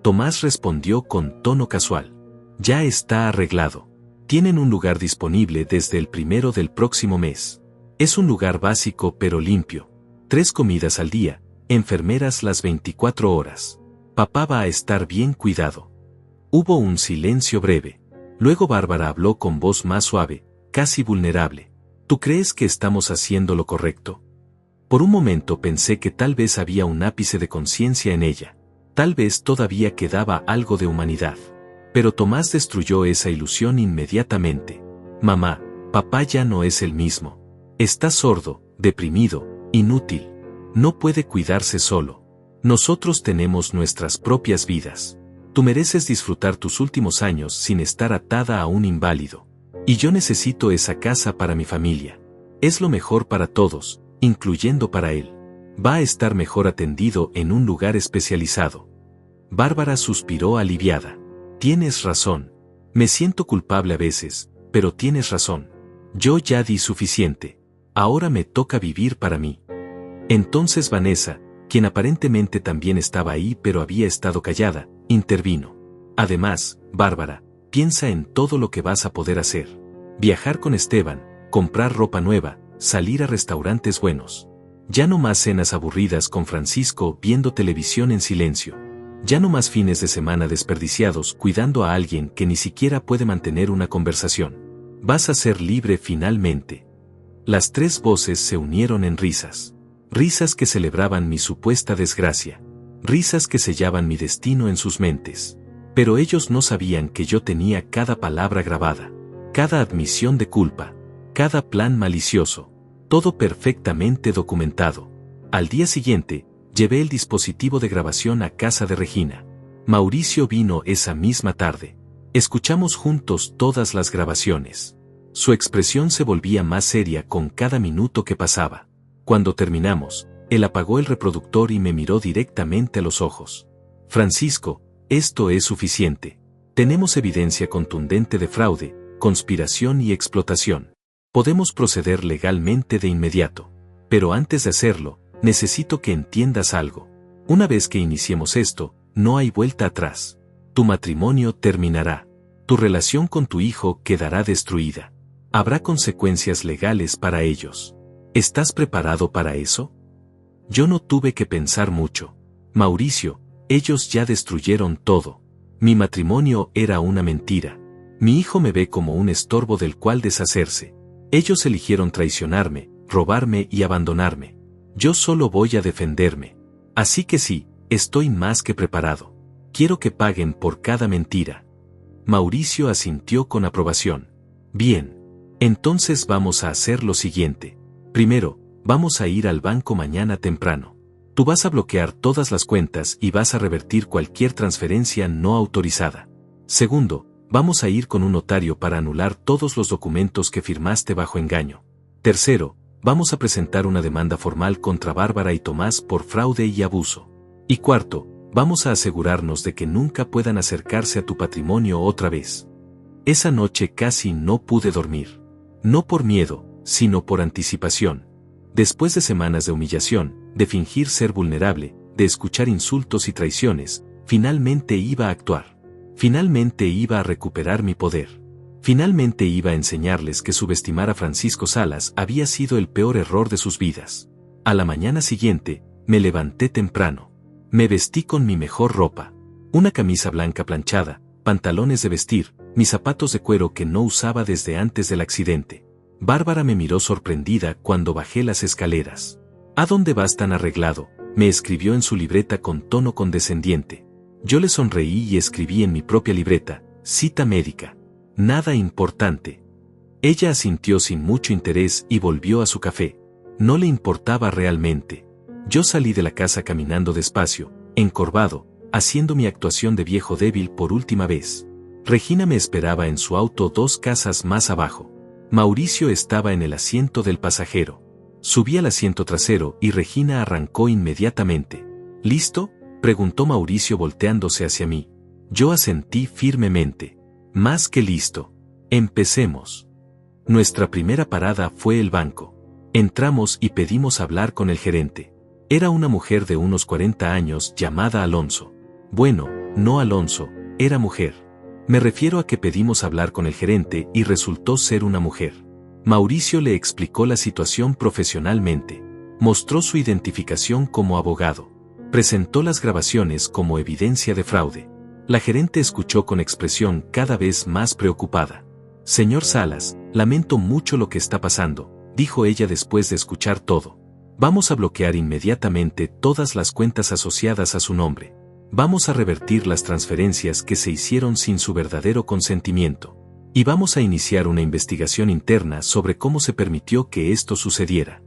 Tomás respondió con tono casual. Ya está arreglado. Tienen un lugar disponible desde el 1 del próximo mes. Es un lugar básico pero limpio. 3 comidas al día, enfermeras las 24 horas. Papá va a estar bien cuidado. Hubo un silencio breve. Luego Bárbara habló con voz más suave, casi vulnerable. ¿Tú crees que estamos haciendo lo correcto? Por un momento pensé que tal vez había un ápice de conciencia en ella. Tal vez todavía quedaba algo de humanidad. Pero Tomás destruyó esa ilusión inmediatamente. Mamá, papá ya no es el mismo. Está sordo, deprimido, inútil. No puede cuidarse solo. Nosotros tenemos nuestras propias vidas. Tú mereces disfrutar tus últimos años sin estar atada a un inválido. Y yo necesito esa casa para mi familia. Es lo mejor para todos, incluyendo para él. Va a estar mejor atendido en un lugar especializado. Bárbara suspiró aliviada. Tienes razón. Me siento culpable a veces, pero tienes razón. Yo ya di suficiente. Ahora me toca vivir para mí. Entonces Vanessa, quien aparentemente también estaba ahí pero había estado callada, intervino. Además, Bárbara, piensa en todo lo que vas a poder hacer. Viajar con Esteban, comprar ropa nueva, salir a restaurantes buenos. Ya no más cenas aburridas con Francisco viendo televisión en silencio. Ya no más fines de semana desperdiciados cuidando a alguien que ni siquiera puede mantener una conversación. Vas a ser libre finalmente. Las 3 voces se unieron en risas. Risas que celebraban mi supuesta desgracia. Risas que sellaban mi destino en sus mentes. Pero ellos no sabían que yo tenía cada palabra grabada. Cada admisión de culpa. Cada plan malicioso. Todo perfectamente documentado. Al día siguiente, llevé el dispositivo de grabación a casa de Regina. Mauricio vino esa misma tarde. Escuchamos juntos todas las grabaciones. Su expresión se volvía más seria con cada minuto que pasaba. Cuando terminamos, él apagó el reproductor y me miró directamente a los ojos. Francisco, esto es suficiente. Tenemos evidencia contundente de fraude, conspiración y explotación. Podemos proceder legalmente de inmediato. Pero antes de hacerlo, necesito que entiendas algo. Una vez que iniciemos esto, no hay vuelta atrás. Tu matrimonio terminará. Tu relación con tu hijo quedará destruida. Habrá consecuencias legales para ellos. ¿Estás preparado para eso? Yo no tuve que pensar mucho. Mauricio, ellos ya destruyeron todo. Mi matrimonio era una mentira. Mi hijo me ve como un estorbo del cual deshacerse. Ellos eligieron traicionarme, robarme y abandonarme. Yo solo voy a defenderme. Así que sí, estoy más que preparado. Quiero que paguen por cada mentira. Mauricio asintió con aprobación. Bien. Entonces vamos a hacer lo siguiente. Primero, vamos a ir al banco mañana temprano. Tú vas a bloquear todas las cuentas y vas a revertir cualquier transferencia no autorizada. Segundo, vamos a ir con un notario para anular todos los documentos que firmaste bajo engaño. Tercero, vamos a presentar una demanda formal contra Bárbara y Tomás por fraude y abuso. Y cuarto, vamos a asegurarnos de que nunca puedan acercarse a tu patrimonio otra vez. Esa noche casi no pude dormir. No por miedo, sino por anticipación. Después de semanas de humillación, de fingir ser vulnerable, de escuchar insultos y traiciones, finalmente iba a actuar. Finalmente iba a recuperar mi poder. Finalmente iba a enseñarles que subestimar a Francisco Salas había sido el peor error de sus vidas. A la mañana siguiente, me levanté temprano. Me vestí con mi mejor ropa. Una camisa blanca planchada, pantalones de vestir, mis zapatos de cuero que no usaba desde antes del accidente. Bárbara me miró sorprendida cuando bajé las escaleras. ¿A dónde vas tan arreglado?, me escribió en su libreta con tono condescendiente. Yo le sonreí y escribí en mi propia libreta, cita médica. Nada importante. Ella asintió sin mucho interés y volvió a su café. No le importaba realmente. Yo salí de la casa caminando despacio, encorvado, haciendo mi actuación de viejo débil por última vez. Regina me esperaba en su auto 2 casas más abajo. Mauricio estaba en el asiento del pasajero. Subí al asiento trasero y Regina arrancó inmediatamente. ¿Listo?, preguntó Mauricio volteándose hacia mí. Yo asentí firmemente. Más que listo. Empecemos. Nuestra primera parada fue el banco. Entramos y pedimos hablar con el gerente. Era una mujer de unos 40 años llamada Alonso. Bueno, no Alonso, era mujer. Me refiero a que pedimos hablar con el gerente y resultó ser una mujer. Mauricio le explicó la situación profesionalmente. Mostró su identificación como abogado. Presentó las grabaciones como evidencia de fraude. La gerente escuchó con expresión cada vez más preocupada. Señor Salas, lamento mucho lo que está pasando, dijo ella después de escuchar todo. Vamos a bloquear inmediatamente todas las cuentas asociadas a su nombre. Vamos a revertir las transferencias que se hicieron sin su verdadero consentimiento. Y vamos a iniciar una investigación interna sobre cómo se permitió que esto sucediera.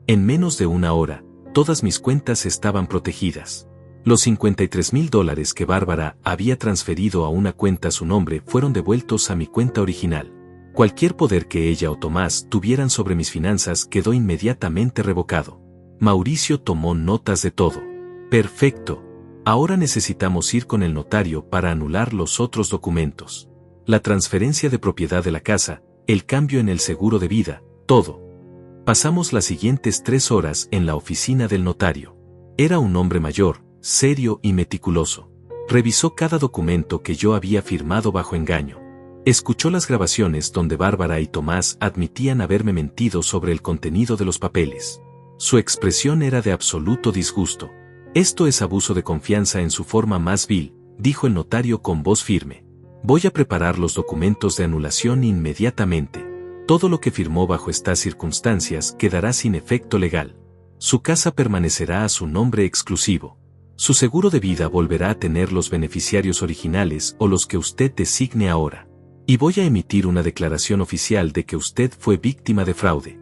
En menos de una hora, todas mis cuentas estaban protegidas. Los $53,000 que Bárbara había transferido a una cuenta a su nombre fueron devueltos a mi cuenta original. Cualquier poder que ella o Tomás tuvieran sobre mis finanzas quedó inmediatamente revocado. Mauricio tomó notas de todo. Perfecto. Ahora necesitamos ir con el notario para anular los otros documentos. La transferencia de propiedad de la casa, el cambio en el seguro de vida, todo. Pasamos las siguientes 3 horas en la oficina del notario. Era un hombre mayor, serio y meticuloso. Revisó cada documento que yo había firmado bajo engaño. Escuchó las grabaciones donde Bárbara y Tomás admitían haberme mentido sobre el contenido de los papeles. Su expresión era de absoluto disgusto. Esto es abuso de confianza en su forma más vil, dijo el notario con voz firme. Voy a preparar los documentos de anulación inmediatamente. Todo lo que firmó bajo estas circunstancias quedará sin efecto legal. Su casa permanecerá a su nombre exclusivo. Su seguro de vida volverá a tener los beneficiarios originales o los que usted designe ahora. Y voy a emitir una declaración oficial de que usted fue víctima de fraude.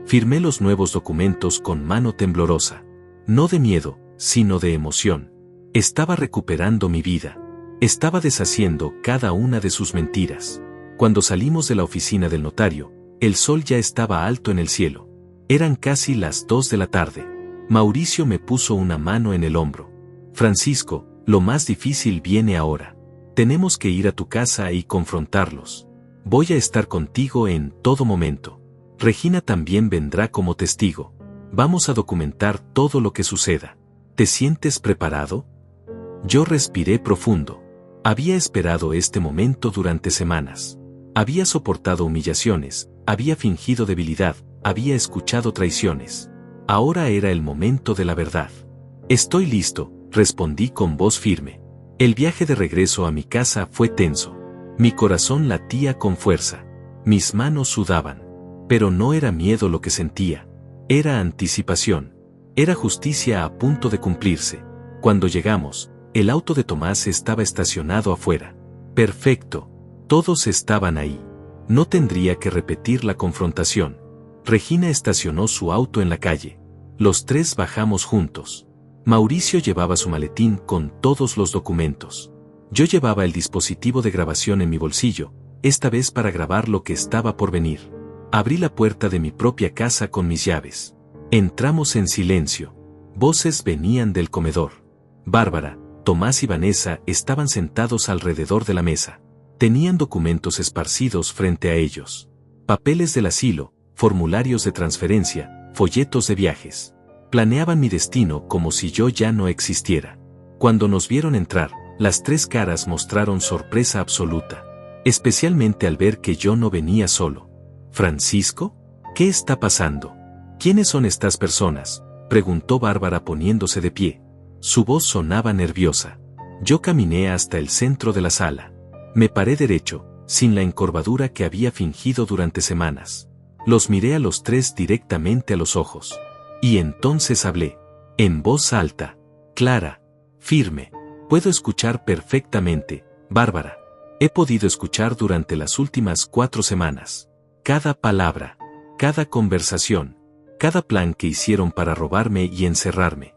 Firmé los nuevos documentos con mano temblorosa. No de miedo, sino de emoción. Estaba recuperando mi vida. Estaba deshaciendo cada una de sus mentiras. Cuando salimos de la oficina del notario, el sol ya estaba alto en el cielo. Eran casi las 2 de la tarde. Mauricio me puso una mano en el hombro. Francisco, lo más difícil viene ahora. Tenemos que ir a tu casa y confrontarlos. Voy a estar contigo en todo momento. Regina también vendrá como testigo. Vamos a documentar todo lo que suceda. ¿Te sientes preparado? Yo respiré profundo. Había esperado este momento durante semanas. Había soportado humillaciones, había fingido debilidad, había escuchado traiciones. Ahora era el momento de la verdad. Estoy listo, respondí con voz firme. El viaje de regreso a mi casa fue tenso. Mi corazón latía con fuerza. Mis manos sudaban. Pero no era miedo lo que sentía. Era anticipación. Era justicia a punto de cumplirse. Cuando llegamos, el auto de Tomás estaba estacionado afuera. Perfecto. Todos estaban ahí. No tendría que repetir la confrontación. Regina estacionó su auto en la calle. Los tres bajamos juntos. Mauricio llevaba su maletín con todos los documentos. Yo llevaba el dispositivo de grabación en mi bolsillo, esta vez para grabar lo que estaba por venir. Abrí la puerta de mi propia casa con mis llaves. Entramos en silencio. Voces venían del comedor. Bárbara, Tomás y Vanessa estaban sentados alrededor de la mesa. Tenían documentos esparcidos frente a ellos. Papeles del asilo, formularios de transferencia, folletos de viajes. Planeaban mi destino como si yo ya no existiera. Cuando nos vieron entrar, las tres caras mostraron sorpresa absoluta. Especialmente al ver que yo no venía solo. ¿Francisco? ¿Qué está pasando? ¿Quiénes son estas personas?, preguntó Bárbara poniéndose de pie. Su voz sonaba nerviosa. Yo caminé hasta el centro de la sala. Me paré derecho, sin la encorvadura que había fingido durante semanas. Los miré a los tres directamente a los ojos. Y entonces hablé. En voz alta, clara, firme. Puedo escuchar perfectamente, Bárbara. He podido escuchar durante las últimas 4 semanas. Cada palabra, cada conversación, cada plan que hicieron para robarme y encerrarme.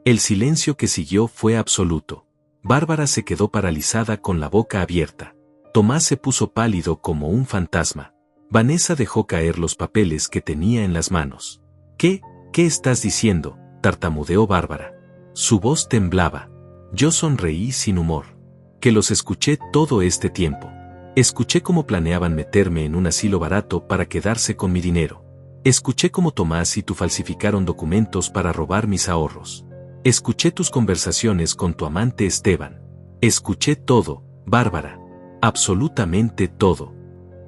El silencio que siguió fue absoluto. Bárbara se quedó paralizada con la boca abierta. Tomás se puso pálido como un fantasma. Vanessa dejó caer los papeles que tenía en las manos. ¿Qué estás diciendo?, tartamudeó Bárbara. Su voz temblaba. Yo sonreí sin humor. Que los escuché todo este tiempo. Escuché cómo planeaban meterme en un asilo barato para quedarse con mi dinero. Escuché cómo Tomás y tú falsificaron documentos para robar mis ahorros. Escuché tus conversaciones con tu amante Esteban. Escuché todo, Bárbara. Absolutamente todo.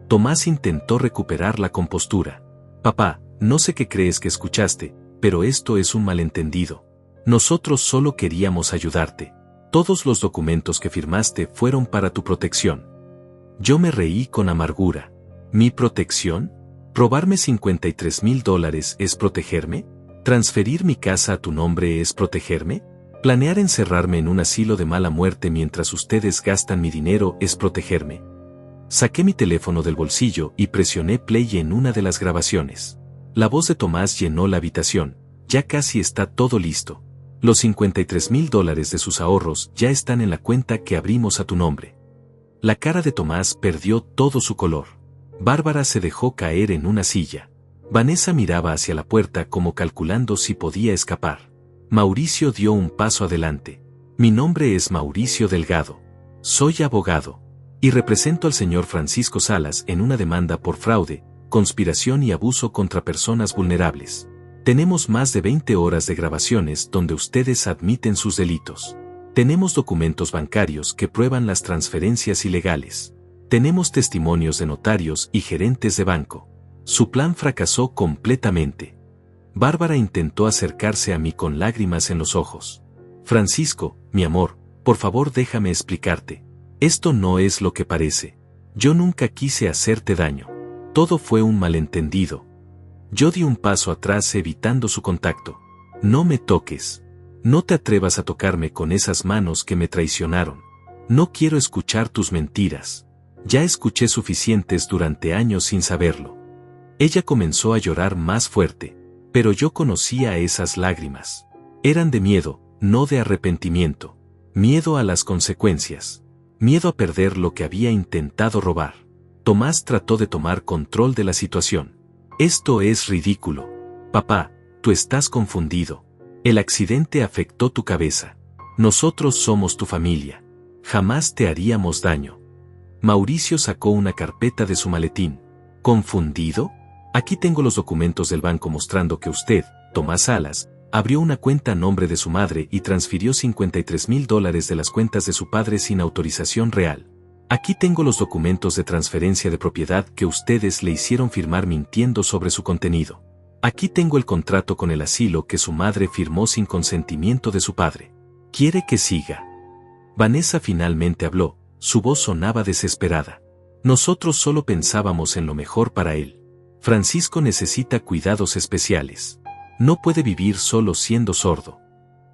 Tomás intentó recuperar la compostura. Papá, no sé qué crees que escuchaste, pero esto es un malentendido. Nosotros solo queríamos ayudarte. Todos los documentos que firmaste fueron para tu protección. Yo me reí con amargura. ¿Mi protección? ¿Robarme $53,000 es protegerme? ¿Transferir mi casa a tu nombre es protegerme? ¿Planear encerrarme en un asilo de mala muerte mientras ustedes gastan mi dinero es protegerme? Saqué mi teléfono del bolsillo y presioné play en una de las grabaciones. La voz de Tomás llenó la habitación. Ya casi está todo listo. Los $53,000 de sus ahorros ya están en la cuenta que abrimos a tu nombre. La cara de Tomás perdió todo su color. Bárbara se dejó caer en una silla. Vanessa miraba hacia la puerta como calculando si podía escapar. Mauricio dio un paso adelante. Mi nombre es Mauricio Delgado. Soy abogado. Y represento al señor Francisco Salas en una demanda por fraude, conspiración y abuso contra personas vulnerables. Tenemos más de 20 horas de grabaciones donde ustedes admiten sus delitos. Tenemos documentos bancarios que prueban las transferencias ilegales. Tenemos testimonios de notarios y gerentes de banco. Su plan fracasó completamente. Bárbara intentó acercarse a mí con lágrimas en los ojos. Francisco, mi amor, por favor déjame explicarte. Esto no es lo que parece. Yo nunca quise hacerte daño. Todo fue un malentendido. Yo di un paso atrás evitando su contacto. No me toques. No te atrevas a tocarme con esas manos que me traicionaron. No quiero escuchar tus mentiras. Ya escuché suficientes durante años sin saberlo. Ella comenzó a llorar más fuerte, pero yo conocía esas lágrimas. Eran de miedo, no de arrepentimiento. Miedo a las consecuencias. Miedo a perder lo que había intentado robar. Tomás trató de tomar control de la situación. Esto es ridículo. Papá, tú estás confundido. El accidente afectó tu cabeza. Nosotros somos tu familia. Jamás te haríamos daño. Mauricio sacó una carpeta de su maletín. ¿Confundido? Aquí tengo los documentos del banco mostrando que usted, Tomás Salas, abrió una cuenta a nombre de su madre y transfirió $53,000 de las cuentas de su padre sin autorización real. Aquí tengo los documentos de transferencia de propiedad que ustedes le hicieron firmar mintiendo sobre su contenido. Aquí tengo el contrato con el asilo que su madre firmó sin consentimiento de su padre. ¿Quiere que siga? Vanessa finalmente habló, su voz sonaba desesperada. Nosotros solo pensábamos en lo mejor para él. Francisco necesita cuidados especiales. No puede vivir solo siendo sordo.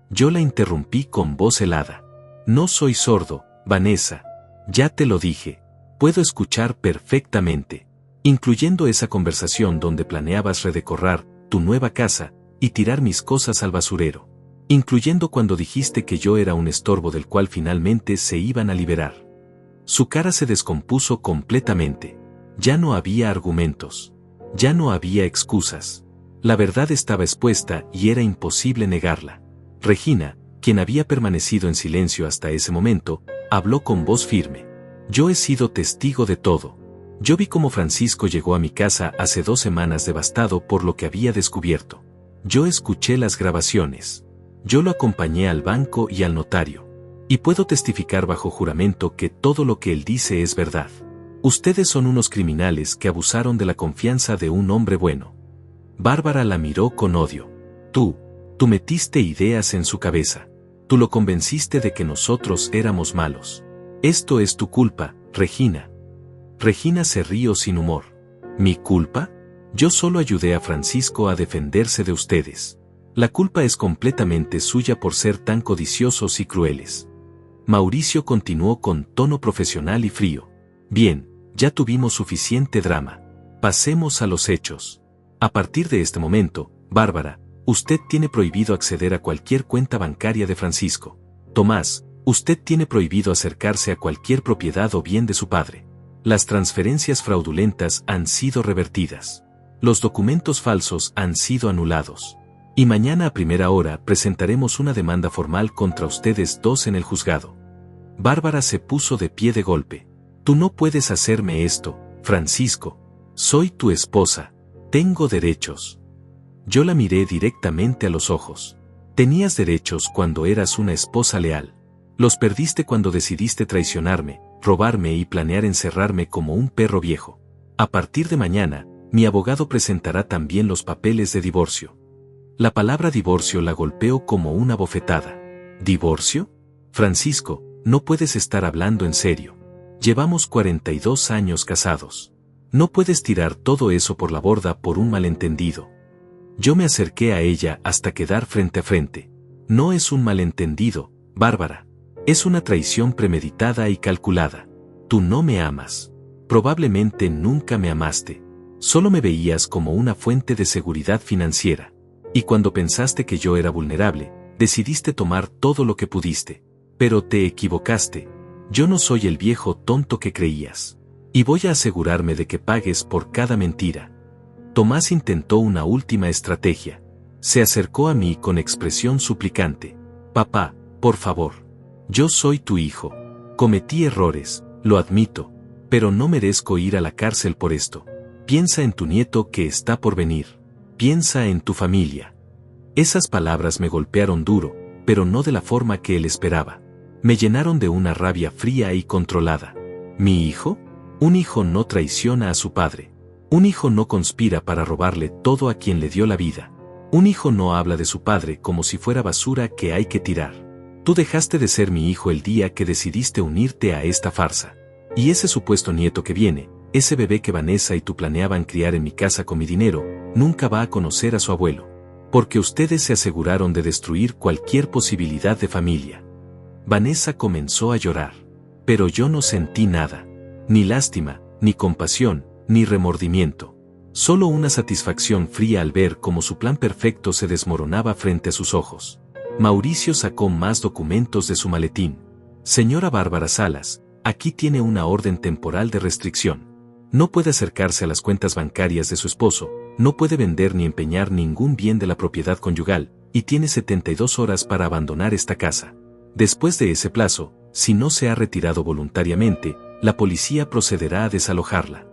Yo la interrumpí con voz helada. No soy sordo, Vanessa. Ya te lo dije. Puedo escuchar perfectamente. Incluyendo esa conversación donde planeabas redecorar tu nueva casa y tirar mis cosas al basurero. Incluyendo cuando dijiste que yo era un estorbo del cual finalmente se iban a liberar. Su cara se descompuso completamente. Ya no había argumentos. Ya no había excusas. La verdad estaba expuesta y era imposible negarla. Regina, quien había permanecido en silencio hasta ese momento, habló con voz firme. Yo he sido testigo de todo. Yo vi cómo Francisco llegó a mi casa hace 2 semanas devastado por lo que había descubierto. Yo escuché las grabaciones. Yo lo acompañé al banco y al notario. Y puedo testificar bajo juramento que todo lo que él dice es verdad. Ustedes son unos criminales que abusaron de la confianza de un hombre bueno. Bárbara la miró con odio. Tú metiste ideas en su cabeza. Tú lo convenciste de que nosotros éramos malos. Esto es tu culpa, Regina. Regina se rió sin humor. ¿Mi culpa? Yo solo ayudé a Francisco a defenderse de ustedes. La culpa es completamente suya por ser tan codiciosos y crueles. Mauricio continuó con tono profesional y frío. Bien, ya tuvimos suficiente drama. Pasemos a los hechos. A partir de este momento, Bárbara, usted tiene prohibido acceder a cualquier cuenta bancaria de Francisco. Tomás, usted tiene prohibido acercarse a cualquier propiedad o bien de su padre. Las transferencias fraudulentas han sido revertidas. Los documentos falsos han sido anulados. Y mañana a primera hora presentaremos una demanda formal contra ustedes dos en el juzgado. Bárbara se puso de pie de golpe. Tú no puedes hacerme esto, Francisco. Soy tu esposa. Tengo derechos. Yo la miré directamente a los ojos. Tenías derechos cuando eras una esposa leal. Los perdiste cuando decidiste traicionarme, robarme y planear encerrarme como un perro viejo. A partir de mañana, mi abogado presentará también los papeles de divorcio. La palabra divorcio la golpeó como una bofetada. ¿Divorcio? Francisco, no puedes estar hablando en serio. Llevamos 42 años casados. No puedes tirar todo eso por la borda por un malentendido. Yo me acerqué a ella hasta quedar frente a frente. No es un malentendido, Bárbara. Es una traición premeditada y calculada. Tú no me amas. Probablemente nunca me amaste. Solo me veías como una fuente de seguridad financiera. Y cuando pensaste que yo era vulnerable, decidiste tomar todo lo que pudiste. Pero te equivocaste. Yo no soy el viejo tonto que creías. Y voy a asegurarme de que pagues por cada mentira. Tomás intentó una última estrategia. Se acercó a mí con expresión suplicante. Papá, por favor. Yo soy tu hijo. Cometí errores, lo admito, pero no merezco ir a la cárcel por esto. Piensa en tu nieto que está por venir. Piensa en tu familia. Esas palabras me golpearon duro, pero no de la forma que él esperaba. Me llenaron de una rabia fría y controlada. ¿Mi hijo? Un hijo no traiciona a su padre. Un hijo no conspira para robarle todo a quien le dio la vida. Un hijo no habla de su padre como si fuera basura que hay que tirar. Tú dejaste de ser mi hijo el día que decidiste unirte a esta farsa. Y ese supuesto nieto que viene, ese bebé que Vanessa y tú planeaban criar en mi casa con mi dinero, nunca va a conocer a su abuelo. Porque ustedes se aseguraron de destruir cualquier posibilidad de familia. Vanessa comenzó a llorar. Pero yo no sentí nada. Ni lástima, ni compasión, ni remordimiento. Solo una satisfacción fría al ver cómo su plan perfecto se desmoronaba frente a sus ojos. Mauricio sacó más documentos de su maletín. Señora Bárbara Salas, aquí tiene una orden temporal de restricción. No puede acercarse a las cuentas bancarias de su esposo, no puede vender ni empeñar ningún bien de la propiedad conyugal, y tiene 72 horas para abandonar esta casa. Después de ese plazo, si no se ha retirado voluntariamente, la policía procederá a desalojarla.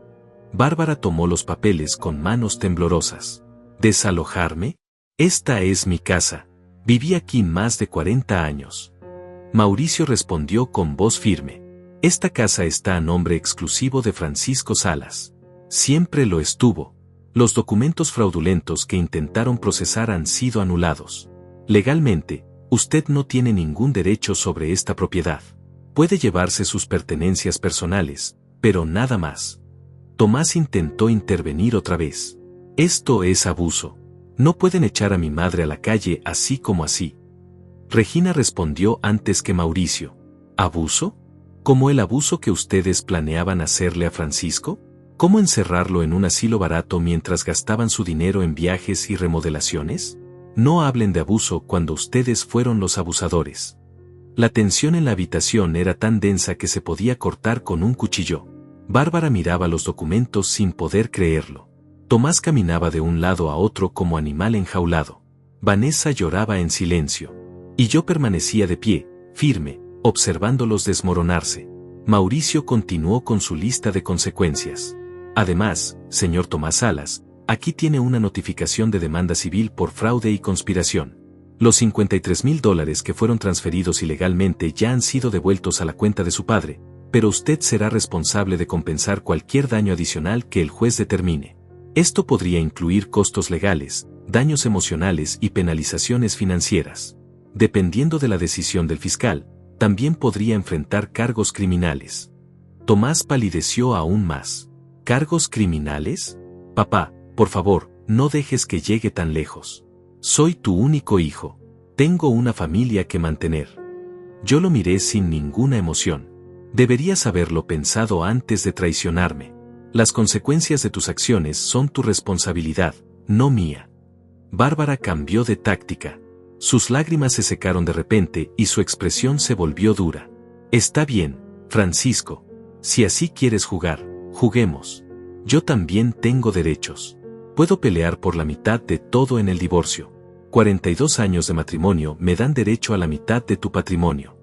Bárbara tomó los papeles con manos temblorosas. ¿Desalojarme? Esta es mi casa. Viví aquí más de 40 años. Mauricio respondió con voz firme. Esta casa está a nombre exclusivo de Francisco Salas. Siempre lo estuvo. Los documentos fraudulentos que intentaron procesar han sido anulados. Legalmente, usted no tiene ningún derecho sobre esta propiedad. Puede llevarse sus pertenencias personales, pero nada más. Tomás intentó intervenir otra vez. Esto es abuso. No pueden echar a mi madre a la calle así como así. Regina respondió antes que Mauricio. ¿Abuso? ¿Como el abuso que ustedes planeaban hacerle a Francisco? ¿Cómo encerrarlo en un asilo barato mientras gastaban su dinero en viajes y remodelaciones? No hablen de abuso cuando ustedes fueron los abusadores. La tensión en la habitación era tan densa que se podía cortar con un cuchillo. Bárbara miraba los documentos sin poder creerlo. Tomás caminaba de un lado a otro como animal enjaulado. Vanessa lloraba en silencio. Y yo permanecía de pie, firme, observándolos desmoronarse. Mauricio continuó con su lista de consecuencias. Además, señor Tomás Salas, aquí tiene una notificación de demanda civil por fraude y conspiración. Los $53,000 que fueron transferidos ilegalmente ya han sido devueltos a la cuenta de su padre, pero usted será responsable de compensar cualquier daño adicional que el juez determine. Esto podría incluir costos legales, daños emocionales y penalizaciones financieras. Dependiendo de la decisión del fiscal, también podría enfrentar cargos criminales. Tomás palideció aún más. ¿Cargos criminales? Papá, por favor, no dejes que llegue tan lejos. Soy tu único hijo. Tengo una familia que mantener. Yo lo miré sin ninguna emoción. Deberías haberlo pensado antes de traicionarme. Las consecuencias de tus acciones son tu responsabilidad, no mía. Bárbara cambió de táctica. Sus lágrimas se secaron de repente y su expresión se volvió dura. Está bien, Francisco. Si así quieres jugar, juguemos. Yo también tengo derechos. Puedo pelear por la mitad de todo en el divorcio. 42 años de matrimonio me dan derecho a la mitad de tu patrimonio.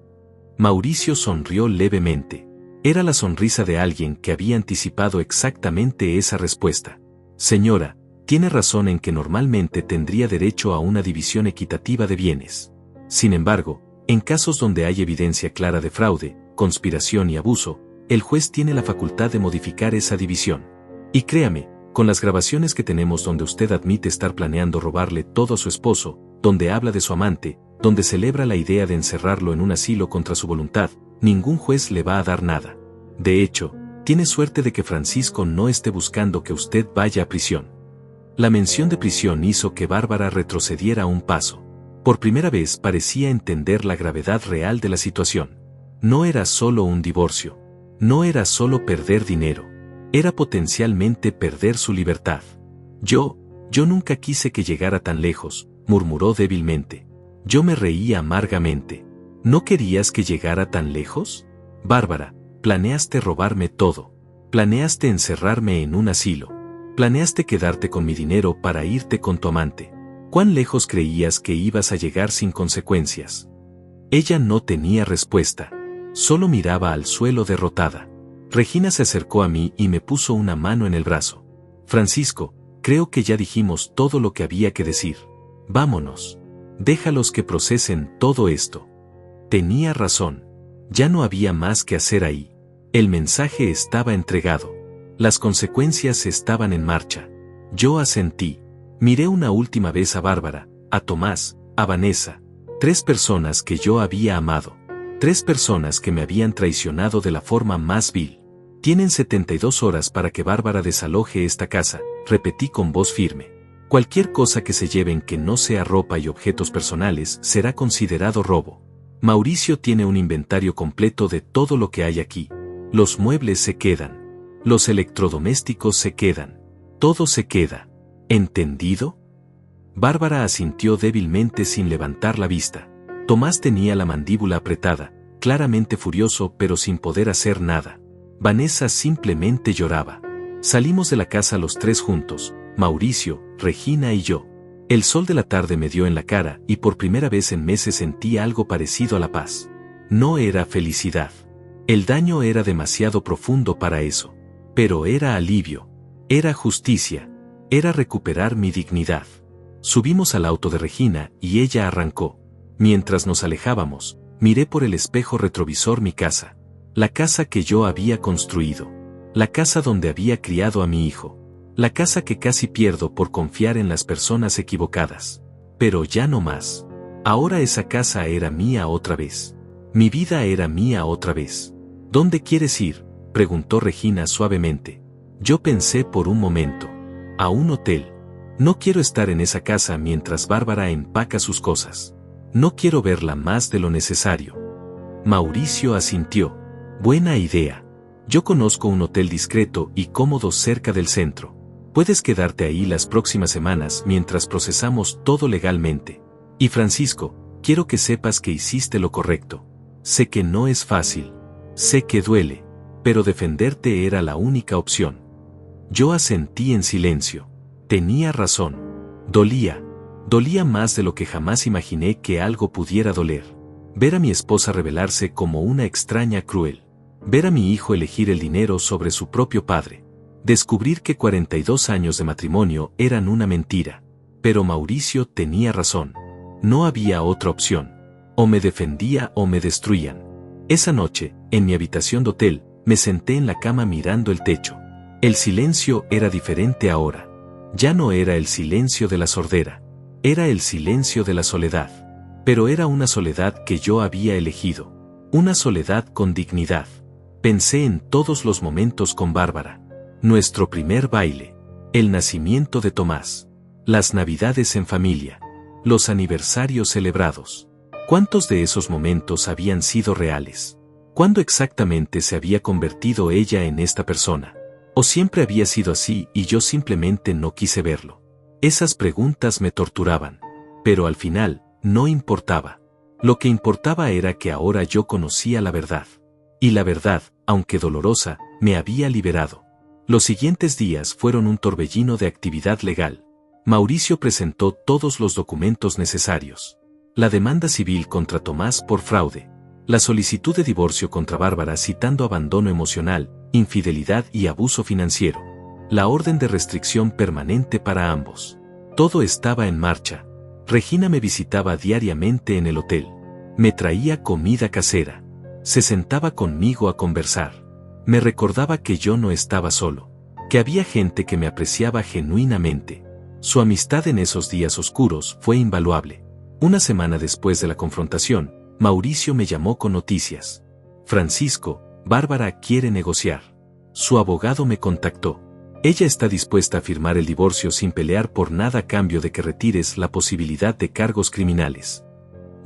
Mauricio sonrió levemente. Era la sonrisa de alguien que había anticipado exactamente esa respuesta. Señora, tiene razón en que normalmente tendría derecho a una división equitativa de bienes. Sin embargo, en casos donde hay evidencia clara de fraude, conspiración y abuso, el juez tiene la facultad de modificar esa división. Y créame, con las grabaciones que tenemos donde usted admite estar planeando robarle todo a su esposo, donde habla de su amante, donde celebra la idea de encerrarlo en un asilo contra su voluntad, ningún juez le va a dar nada. De hecho, tiene suerte de que Francisco no esté buscando que usted vaya a prisión. La mención de prisión hizo que Bárbara retrocediera un paso. Por primera vez parecía entender la gravedad real de la situación. No era solo un divorcio. No era solo perder dinero. Era potencialmente perder su libertad. Yo nunca quise que llegara tan lejos, murmuró débilmente. Yo me reía amargamente. ¿No querías que llegara tan lejos? Bárbara, planeaste robarme todo. Planeaste encerrarme en un asilo. Planeaste quedarte con mi dinero para irte con tu amante. ¿Cuán lejos creías que ibas a llegar sin consecuencias? Ella no tenía respuesta. Solo miraba al suelo derrotada. Regina se acercó a mí y me puso una mano en el brazo. Francisco, creo que ya dijimos todo lo que había que decir. Vámonos. Déjalos que procesen todo esto. Tenía razón. Ya no había más que hacer ahí. El mensaje estaba entregado. Las consecuencias estaban en marcha. Yo asentí. Miré una última vez a Bárbara, a Tomás, a Vanessa. 3 personas que yo había amado. 3 personas que me habían traicionado de la forma más vil. Tienen 72 horas para que Bárbara desaloje esta casa, repetí con voz firme. Cualquier cosa que se lleven que no sea ropa y objetos personales será considerado robo. Mauricio tiene un inventario completo de todo lo que hay aquí. Los muebles se quedan. Los electrodomésticos se quedan. Todo se queda. ¿Entendido? Bárbara asintió débilmente sin levantar la vista. Tomás tenía la mandíbula apretada, claramente furioso pero sin poder hacer nada. Vanessa simplemente lloraba. Salimos de la casa los 3 juntos, Mauricio, Regina y yo. El sol de la tarde me dio en la cara y por primera vez en meses sentí algo parecido a la paz. No era felicidad. El daño era demasiado profundo para eso. Pero era alivio. Era justicia. Era recuperar mi dignidad. Subimos al auto de Regina y ella arrancó. Mientras nos alejábamos, miré por el espejo retrovisor mi casa. La casa que yo había construido. La casa donde había criado a mi hijo. La casa que casi pierdo por confiar en las personas equivocadas. Pero ya no más. Ahora esa casa era mía otra vez. Mi vida era mía otra vez. ¿Dónde quieres ir?, preguntó Regina suavemente. Yo pensé por un momento. A un hotel. No quiero estar en esa casa mientras Bárbara empaca sus cosas. No quiero verla más de lo necesario. Mauricio asintió. Buena idea. Yo conozco un hotel discreto y cómodo cerca del centro. Puedes quedarte ahí las próximas semanas mientras procesamos todo legalmente. Y Francisco, quiero que sepas que hiciste lo correcto. Sé que no es fácil. Sé que duele. Pero defenderte era la única opción. Yo asentí en silencio. Tenía razón. Dolía. Dolía más de lo que jamás imaginé que algo pudiera doler. Ver a mi esposa rebelarse como una extraña cruel. Ver a mi hijo elegir el dinero sobre su propio padre. Descubrir que 42 años de matrimonio eran una mentira. Pero Mauricio tenía razón. No había otra opción. O me defendía o me destruían. Esa noche, en mi habitación de hotel, me senté en la cama mirando el techo. El silencio era diferente ahora. Ya no era el silencio de la sordera. Era el silencio de la soledad. Pero era una soledad que yo había elegido. Una soledad con dignidad. Pensé en todos los momentos con Bárbara. Nuestro primer baile. El nacimiento de Tomás. Las navidades en familia. Los aniversarios celebrados. ¿Cuántos de esos momentos habían sido reales? ¿Cuándo exactamente se había convertido ella en esta persona? ¿O siempre había sido así y yo simplemente no quise verlo? Esas preguntas me torturaban. Pero al final, no importaba. Lo que importaba era que ahora yo conocía la verdad. Y la verdad, aunque dolorosa, me había liberado. Los siguientes días fueron un torbellino de actividad legal. Mauricio presentó todos los documentos necesarios. La demanda civil contra Tomás por fraude. La solicitud de divorcio contra Bárbara citando abandono emocional, infidelidad y abuso financiero. La orden de restricción permanente para ambos. Todo estaba en marcha. Regina me visitaba diariamente en el hotel. Me traía comida casera. Se sentaba conmigo a conversar. Me recordaba que yo no estaba solo. Que había gente que me apreciaba genuinamente. Su amistad en esos días oscuros fue invaluable. Una semana después de la confrontación, Mauricio me llamó con noticias. Francisco, Bárbara quiere negociar. Su abogado me contactó. Ella está dispuesta a firmar el divorcio sin pelear por nada a cambio de que retires la posibilidad de cargos criminales.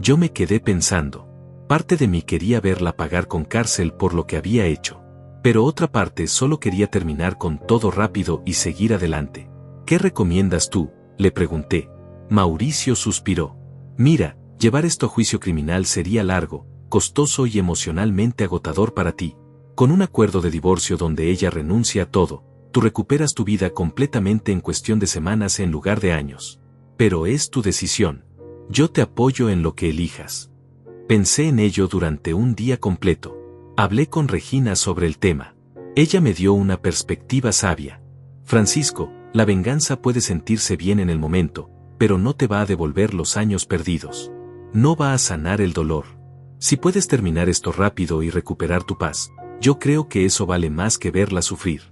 Yo me quedé pensando. Parte de mí quería verla pagar con cárcel por lo que había hecho. Pero otra parte solo quería terminar con todo rápido y seguir adelante. ¿Qué recomiendas tú?, le pregunté. Mauricio suspiró. Mira, llevar esto a juicio criminal sería largo, costoso y emocionalmente agotador para ti. Con un acuerdo de divorcio donde ella renuncia a todo, tú recuperas tu vida completamente en cuestión de semanas en lugar de años. Pero es tu decisión. Yo te apoyo en lo que elijas. Pensé en ello durante un día completo. Hablé con Regina sobre el tema. Ella me dio una perspectiva sabia. Francisco, la venganza puede sentirse bien en el momento, pero no te va a devolver los años perdidos. No va a sanar el dolor. Si puedes terminar esto rápido y recuperar tu paz, yo creo que eso vale más que verla sufrir.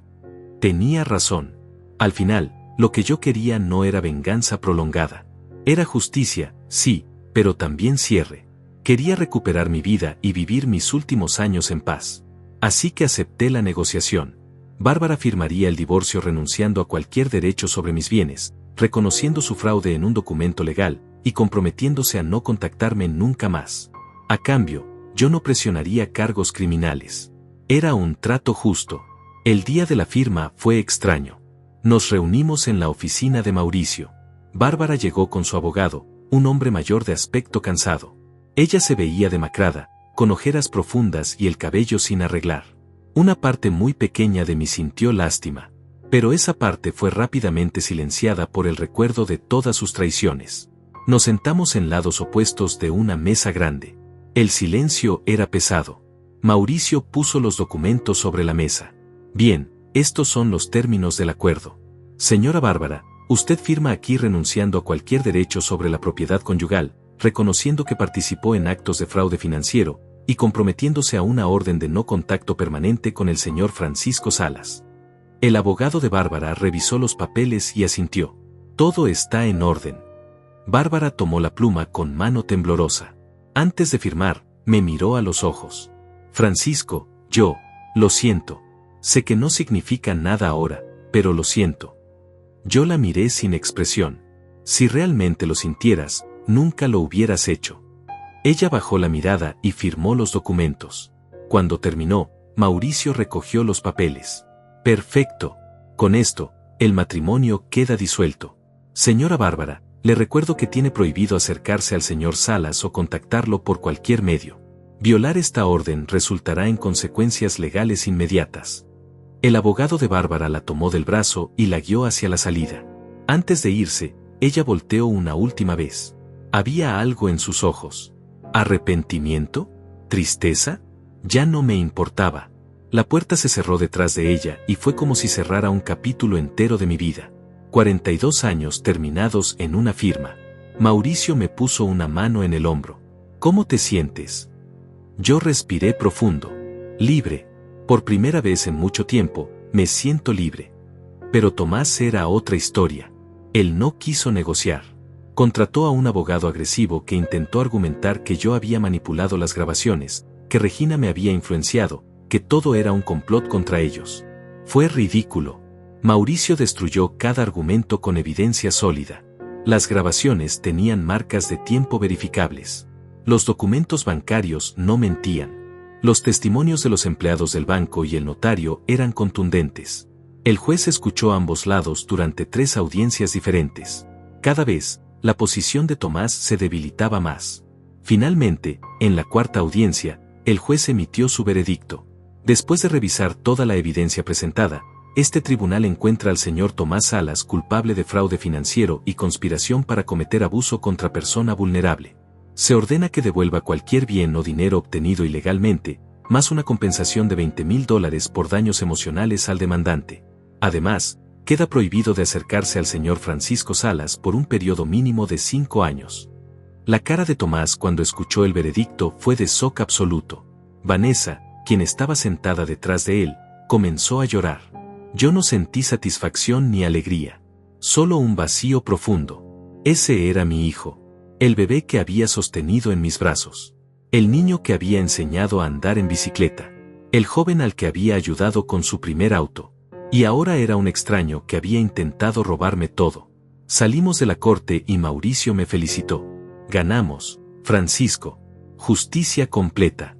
Tenía razón. Al final, lo que yo quería no era venganza prolongada. Era justicia, sí, pero también cierre. Quería recuperar mi vida y vivir mis últimos años en paz. Así que acepté la negociación. Bárbara firmaría el divorcio renunciando a cualquier derecho sobre mis bienes, reconociendo su fraude en un documento legal, y comprometiéndose a no contactarme nunca más. A cambio, yo no presionaría cargos criminales. Era un trato justo. El día de la firma fue extraño. Nos reunimos en la oficina de Mauricio. Bárbara llegó con su abogado, un hombre mayor de aspecto cansado. Ella se veía demacrada, con ojeras profundas y el cabello sin arreglar. Una parte muy pequeña de mí sintió lástima. Pero esa parte fue rápidamente silenciada por el recuerdo de todas sus traiciones. Nos sentamos en lados opuestos de una mesa grande. El silencio era pesado. Mauricio puso los documentos sobre la mesa. Bien, estos son los términos del acuerdo. Señora Bárbara, Usted firma aquí renunciando a cualquier derecho sobre la propiedad conyugal, reconociendo que participó en actos de fraude financiero, y comprometiéndose a una orden de no contacto permanente con el señor Francisco Salas. El abogado de Bárbara revisó los papeles y asintió. Todo está en orden. Bárbara tomó la pluma con mano temblorosa. Antes de firmar, me miró a los ojos. Francisco, lo siento. Sé que no significa nada ahora, pero lo siento. Yo la miré sin expresión. Si realmente lo sintieras, nunca lo hubieras hecho. Ella bajó la mirada y firmó los documentos. Cuando terminó, Mauricio recogió los papeles. Perfecto. Con esto, el matrimonio queda disuelto. Señora Bárbara, le recuerdo que tiene prohibido acercarse al señor Salas o contactarlo por cualquier medio. Violar esta orden resultará en consecuencias legales inmediatas. El abogado de Bárbara la tomó del brazo y la guió hacia la salida. Antes de irse, ella volteó una última vez. Había algo en sus ojos. ¿Arrepentimiento? ¿Tristeza? Ya no me importaba. La puerta se cerró detrás de ella y fue como si cerrara un capítulo entero de mi vida. 42 años terminados en una firma. Mauricio me puso una mano en el hombro. ¿Cómo te sientes? Yo respiré profundo. Libre. Por primera vez en mucho tiempo, me siento libre. Pero Tomás era otra historia. Él no quiso negociar. Contrató a un abogado agresivo que intentó argumentar que yo había manipulado las grabaciones, que Regina me había influenciado, que todo era un complot contra ellos. Fue ridículo. Mauricio destruyó cada argumento con evidencia sólida. Las grabaciones tenían marcas de tiempo verificables. Los documentos bancarios no mentían. Los testimonios de los empleados del banco y el notario eran contundentes. El juez escuchó a ambos lados durante 3 audiencias diferentes. Cada vez, la posición de Tomás se debilitaba más. Finalmente, en la 4ª audiencia, el juez emitió su veredicto. Después de revisar toda la evidencia presentada, este tribunal encuentra al señor Tomás Salas culpable de fraude financiero y conspiración para cometer abuso contra persona vulnerable. Se ordena que devuelva cualquier bien o dinero obtenido ilegalmente, más una compensación de $20,000 por daños emocionales al demandante. Además, queda prohibido de acercarse al señor Francisco Salas por un periodo mínimo de 5 años. La cara de Tomás cuando escuchó el veredicto fue de shock absoluto. Vanessa, quien estaba sentada detrás de él, comenzó a llorar. Yo no sentí satisfacción ni alegría. Solo un vacío profundo. Ese era mi hijo. El bebé que había sostenido en mis brazos. El niño que había enseñado a andar en bicicleta. El joven al que había ayudado con su primer auto. Y ahora era un extraño que había intentado robarme todo. Salimos de la corte y Mauricio me felicitó. Ganamos, Francisco. Justicia completa.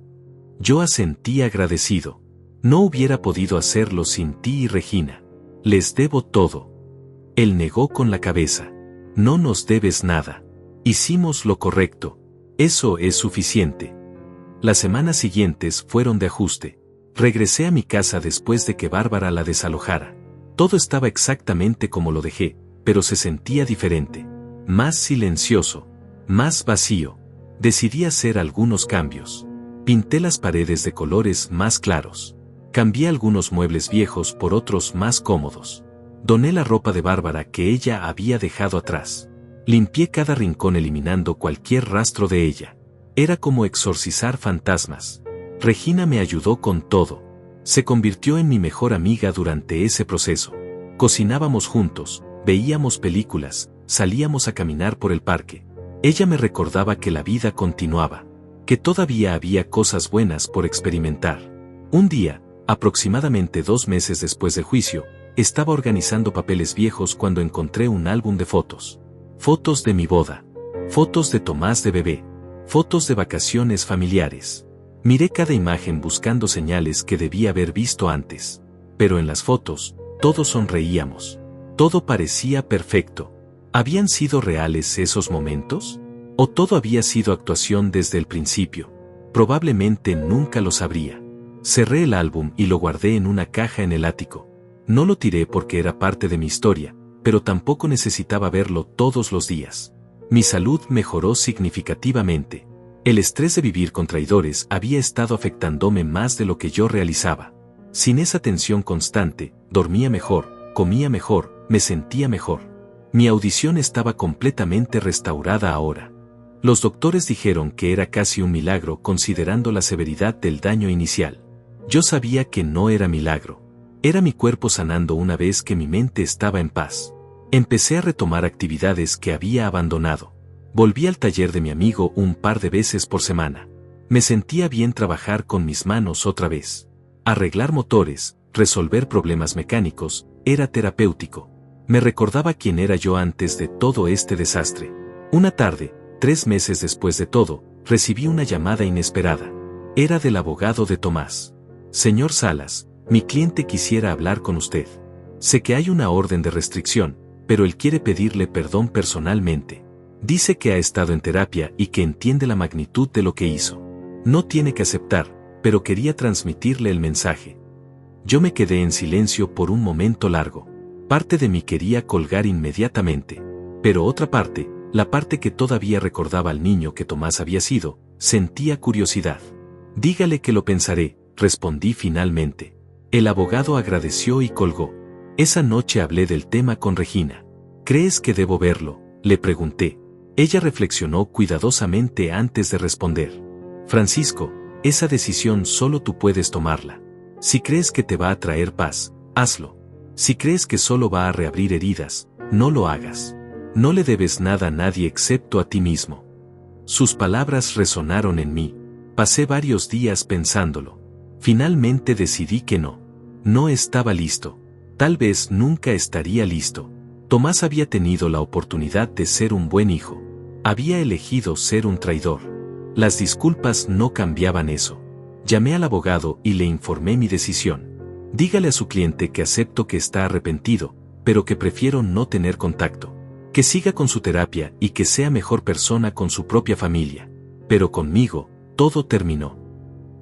Yo asentí agradecido. No hubiera podido hacerlo sin ti y Regina. Les debo todo. Él negó con la cabeza. No nos debes nada. Hicimos lo correcto. Eso es suficiente. Las semanas siguientes fueron de ajuste. Regresé a mi casa después de que Bárbara la desalojara. Todo estaba exactamente como lo dejé, pero se sentía diferente. Más silencioso. Más vacío. Decidí hacer algunos cambios. Pinté las paredes de colores más claros. Cambié algunos muebles viejos por otros más cómodos. Doné la ropa de Bárbara que ella había dejado atrás. Limpié cada rincón eliminando cualquier rastro de ella. Era como exorcizar fantasmas. Regina me ayudó con todo. Se convirtió en mi mejor amiga durante ese proceso. Cocinábamos juntos, veíamos películas, salíamos a caminar por el parque. Ella me recordaba que la vida continuaba, que todavía había cosas buenas por experimentar. Un día, aproximadamente 2 meses después del juicio, estaba organizando papeles viejos cuando encontré un álbum de fotos. Fotos de mi boda. Fotos de Tomás de bebé. Fotos de vacaciones familiares. Miré cada imagen buscando señales que debía haber visto antes. Pero en las fotos, todos sonreíamos. Todo parecía perfecto. ¿Habían sido reales esos momentos? ¿O todo había sido actuación desde el principio? Probablemente nunca lo sabría. Cerré el álbum y lo guardé en una caja en el ático. No lo tiré porque era parte de mi historia, pero tampoco necesitaba verlo todos los días. Mi salud mejoró significativamente. El estrés de vivir con traidores había estado afectándome más de lo que yo realizaba. Sin esa tensión constante, dormía mejor, comía mejor, me sentía mejor. Mi audición estaba completamente restaurada ahora. Los doctores dijeron que era casi un milagro considerando la severidad del daño inicial. Yo sabía que no era milagro. Era mi cuerpo sanando una vez que mi mente estaba en paz. Empecé a retomar actividades que había abandonado. Volví al taller de mi amigo un par de veces por semana. Me sentía bien trabajar con mis manos otra vez. Arreglar motores, resolver problemas mecánicos, era terapéutico. Me recordaba quién era yo antes de todo este desastre. Una tarde, 3 meses después de todo, recibí una llamada inesperada. Era del abogado de Tomás. Señor Salas, mi cliente quisiera hablar con usted. Sé que hay una orden de restricción, pero él quiere pedirle perdón personalmente. Dice que ha estado en terapia y que entiende la magnitud de lo que hizo. No tiene que aceptar, pero quería transmitirle el mensaje. Yo me quedé en silencio por un momento largo. Parte de mí quería colgar inmediatamente, pero otra parte, la parte que todavía recordaba al niño que Tomás había sido, sentía curiosidad. Dígale que lo pensaré, respondí finalmente. El abogado agradeció y colgó. Esa noche hablé del tema con Regina. ¿Crees que debo verlo?, le pregunté. Ella reflexionó cuidadosamente antes de responder. Francisco, esa decisión solo tú puedes tomarla. Si crees que te va a traer paz, hazlo. Si crees que solo va a reabrir heridas, no lo hagas. No le debes nada a nadie excepto a ti mismo. Sus palabras resonaron en mí. Pasé varios días pensándolo. Finalmente decidí que no. No estaba listo. Tal vez nunca estaría listo. Tomás había tenido la oportunidad de ser un buen hijo. Había elegido ser un traidor. Las disculpas no cambiaban eso. Llamé al abogado y le informé mi decisión. Dígale a su cliente que acepto que está arrepentido, pero que prefiero no tener contacto. Que siga con su terapia y que sea mejor persona con su propia familia. Pero conmigo, todo terminó.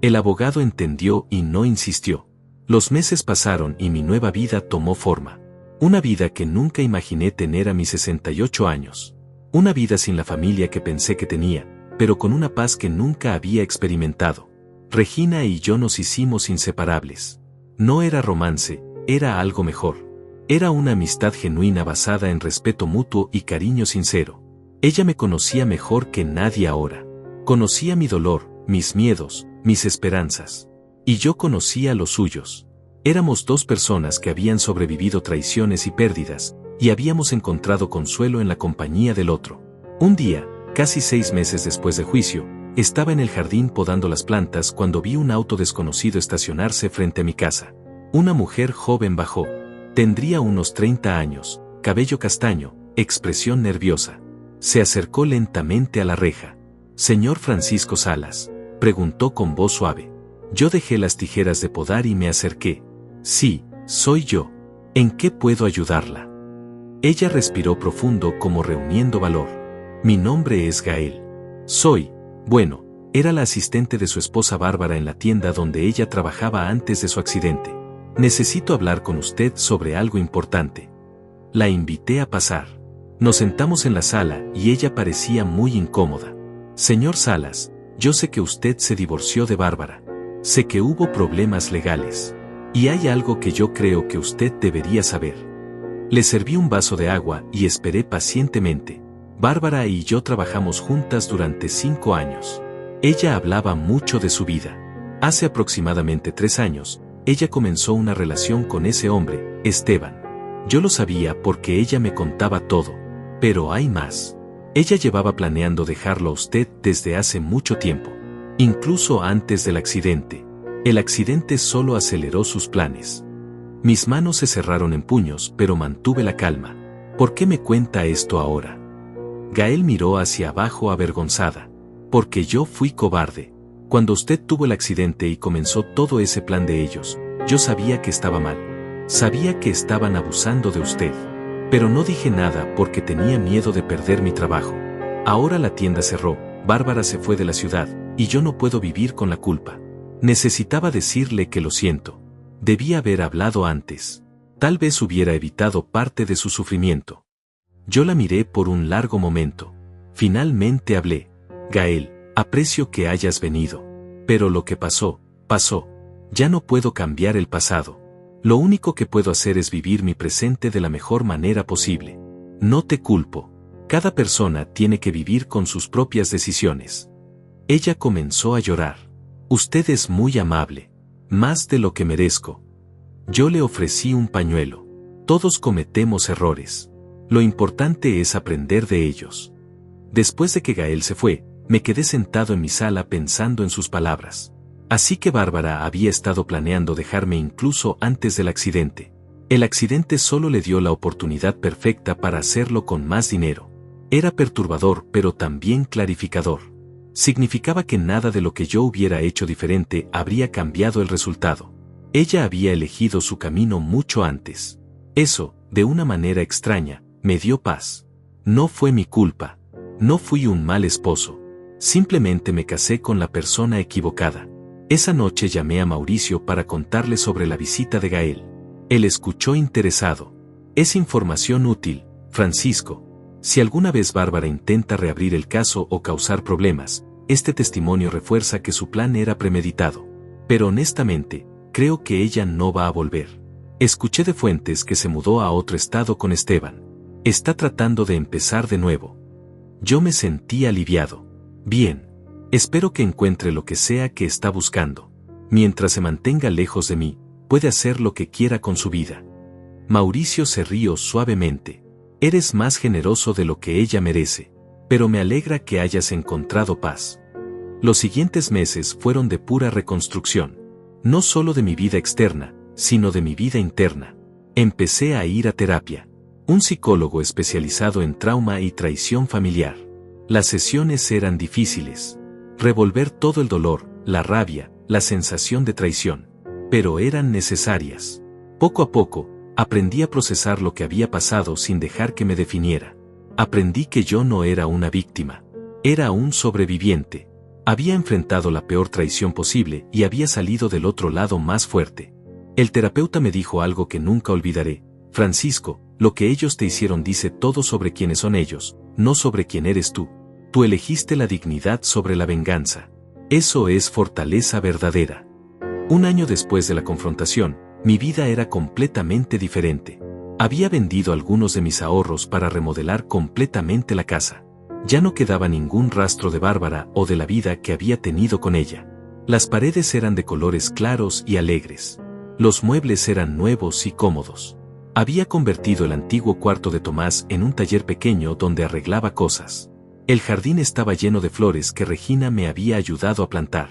El abogado entendió y no insistió. Los meses pasaron y mi nueva vida tomó forma. Una vida que nunca imaginé tener a mis 68 años. Una vida sin la familia que pensé que tenía, pero con una paz que nunca había experimentado. Regina y yo nos hicimos inseparables. No era romance, era algo mejor. Era una amistad genuina basada en respeto mutuo y cariño sincero. Ella me conocía mejor que nadie ahora. Conocía mi dolor, mis miedos, mis esperanzas. Y yo conocía los suyos. Éramos dos personas que habían sobrevivido traiciones y pérdidas, y habíamos encontrado consuelo en la compañía del otro. Un día, casi 6 meses después del juicio, estaba en el jardín podando las plantas cuando vi un auto desconocido estacionarse frente a mi casa. Una mujer joven bajó. Tendría unos 30 años, cabello castaño, expresión nerviosa. Se acercó lentamente a la reja. «¿Señor Francisco Salas?», preguntó con voz suave. Yo dejé las tijeras de podar y me acerqué. «Sí, soy yo. ¿En qué puedo ayudarla?». Ella respiró profundo como reuniendo valor. «Mi nombre es Gael. Bueno, era la asistente de su esposa Bárbara en la tienda donde ella trabajaba antes de su accidente. Necesito hablar con usted sobre algo importante». La invité a pasar. Nos sentamos en la sala y ella parecía muy incómoda. «Señor Salas, yo sé que usted se divorció de Bárbara. Sé que hubo problemas legales. Y hay algo que yo creo que usted debería saber». Le serví un vaso de agua y esperé pacientemente. Bárbara y yo trabajamos juntas durante 5 años. Ella hablaba mucho de su vida. Hace aproximadamente 3 años, ella comenzó una relación con ese hombre, Esteban. Yo lo sabía porque ella me contaba todo. Pero hay más. Ella llevaba planeando dejarlo a usted desde hace mucho tiempo. Incluso antes del accidente. El accidente solo aceleró sus planes. Mis manos se cerraron en puños, pero mantuve la calma. ¿Por qué me cuenta esto ahora? Gael miró hacia abajo avergonzada. Porque yo fui cobarde. Cuando usted tuvo el accidente y comenzó todo ese plan de ellos, yo sabía que estaba mal. Sabía que estaban abusando de usted. Pero no dije nada porque tenía miedo de perder mi trabajo. Ahora la tienda cerró, Bárbara se fue de la ciudad, y yo no puedo vivir con la culpa. Necesitaba decirle que lo siento. Debía haber hablado antes. Tal vez hubiera evitado parte de su sufrimiento. Yo la miré por un largo momento. Finalmente hablé. «Gael, aprecio que hayas venido. Pero lo que pasó, pasó. Ya no puedo cambiar el pasado. Lo único que puedo hacer es vivir mi presente de la mejor manera posible. No te culpo. Cada persona tiene que vivir con sus propias decisiones. Ella comenzó a llorar. Usted es muy amable. Más de lo que merezco. Yo le ofrecí un pañuelo. Todos cometemos errores. Lo importante es aprender de ellos. Después de que Gael se fue, me quedé sentado en mi sala pensando en sus palabras. Así que Bárbara había estado planeando dejarme incluso antes del accidente. El accidente solo le dio la oportunidad perfecta para hacerlo con más dinero. Era perturbador pero también clarificador. Significaba que nada de lo que yo hubiera hecho diferente habría cambiado el resultado. Ella había elegido su camino mucho antes. Eso, de una manera extraña, me dio paz. No fue mi culpa. No fui un mal esposo. Simplemente me casé con la persona equivocada. Esa noche llamé a Mauricio para contarle sobre la visita de Gael. Él escuchó interesado. Es información útil, Francisco. Si alguna vez Bárbara intenta reabrir el caso o causar problemas, este testimonio refuerza que su plan era premeditado. Pero honestamente, creo que ella no va a volver. Escuché de fuentes que se mudó a otro estado con Esteban. Está tratando de empezar de nuevo. Yo me sentí aliviado. Bien. Espero que encuentre lo que sea que está buscando. Mientras se mantenga lejos de mí, puede hacer lo que quiera con su vida. Mauricio se rió suavemente. Eres más generoso de lo que ella merece, pero me alegra que hayas encontrado paz. Los siguientes meses fueron de pura reconstrucción. No solo de mi vida externa, sino de mi vida interna. Empecé a ir a terapia. Un psicólogo especializado en trauma y traición familiar. Las sesiones eran difíciles. Revolver todo el dolor, la rabia, la sensación de traición. Pero eran necesarias. Poco a poco, aprendí a procesar lo que había pasado sin dejar que me definiera. Aprendí que yo no era una víctima. Era un sobreviviente. Había enfrentado la peor traición posible y había salido del otro lado más fuerte. El terapeuta me dijo algo que nunca olvidaré. Francisco, lo que ellos te hicieron dice todo sobre quiénes son ellos, no sobre quién eres tú. Tú elegiste la dignidad sobre la venganza. Eso es fortaleza verdadera. Un año después de la confrontación, mi vida era completamente diferente. Había vendido algunos de mis ahorros para remodelar completamente la casa. Ya no quedaba ningún rastro de Bárbara o de la vida que había tenido con ella. Las paredes eran de colores claros y alegres. Los muebles eran nuevos y cómodos. Había convertido el antiguo cuarto de Tomás en un taller pequeño donde arreglaba cosas. El jardín estaba lleno de flores que Regina me había ayudado a plantar.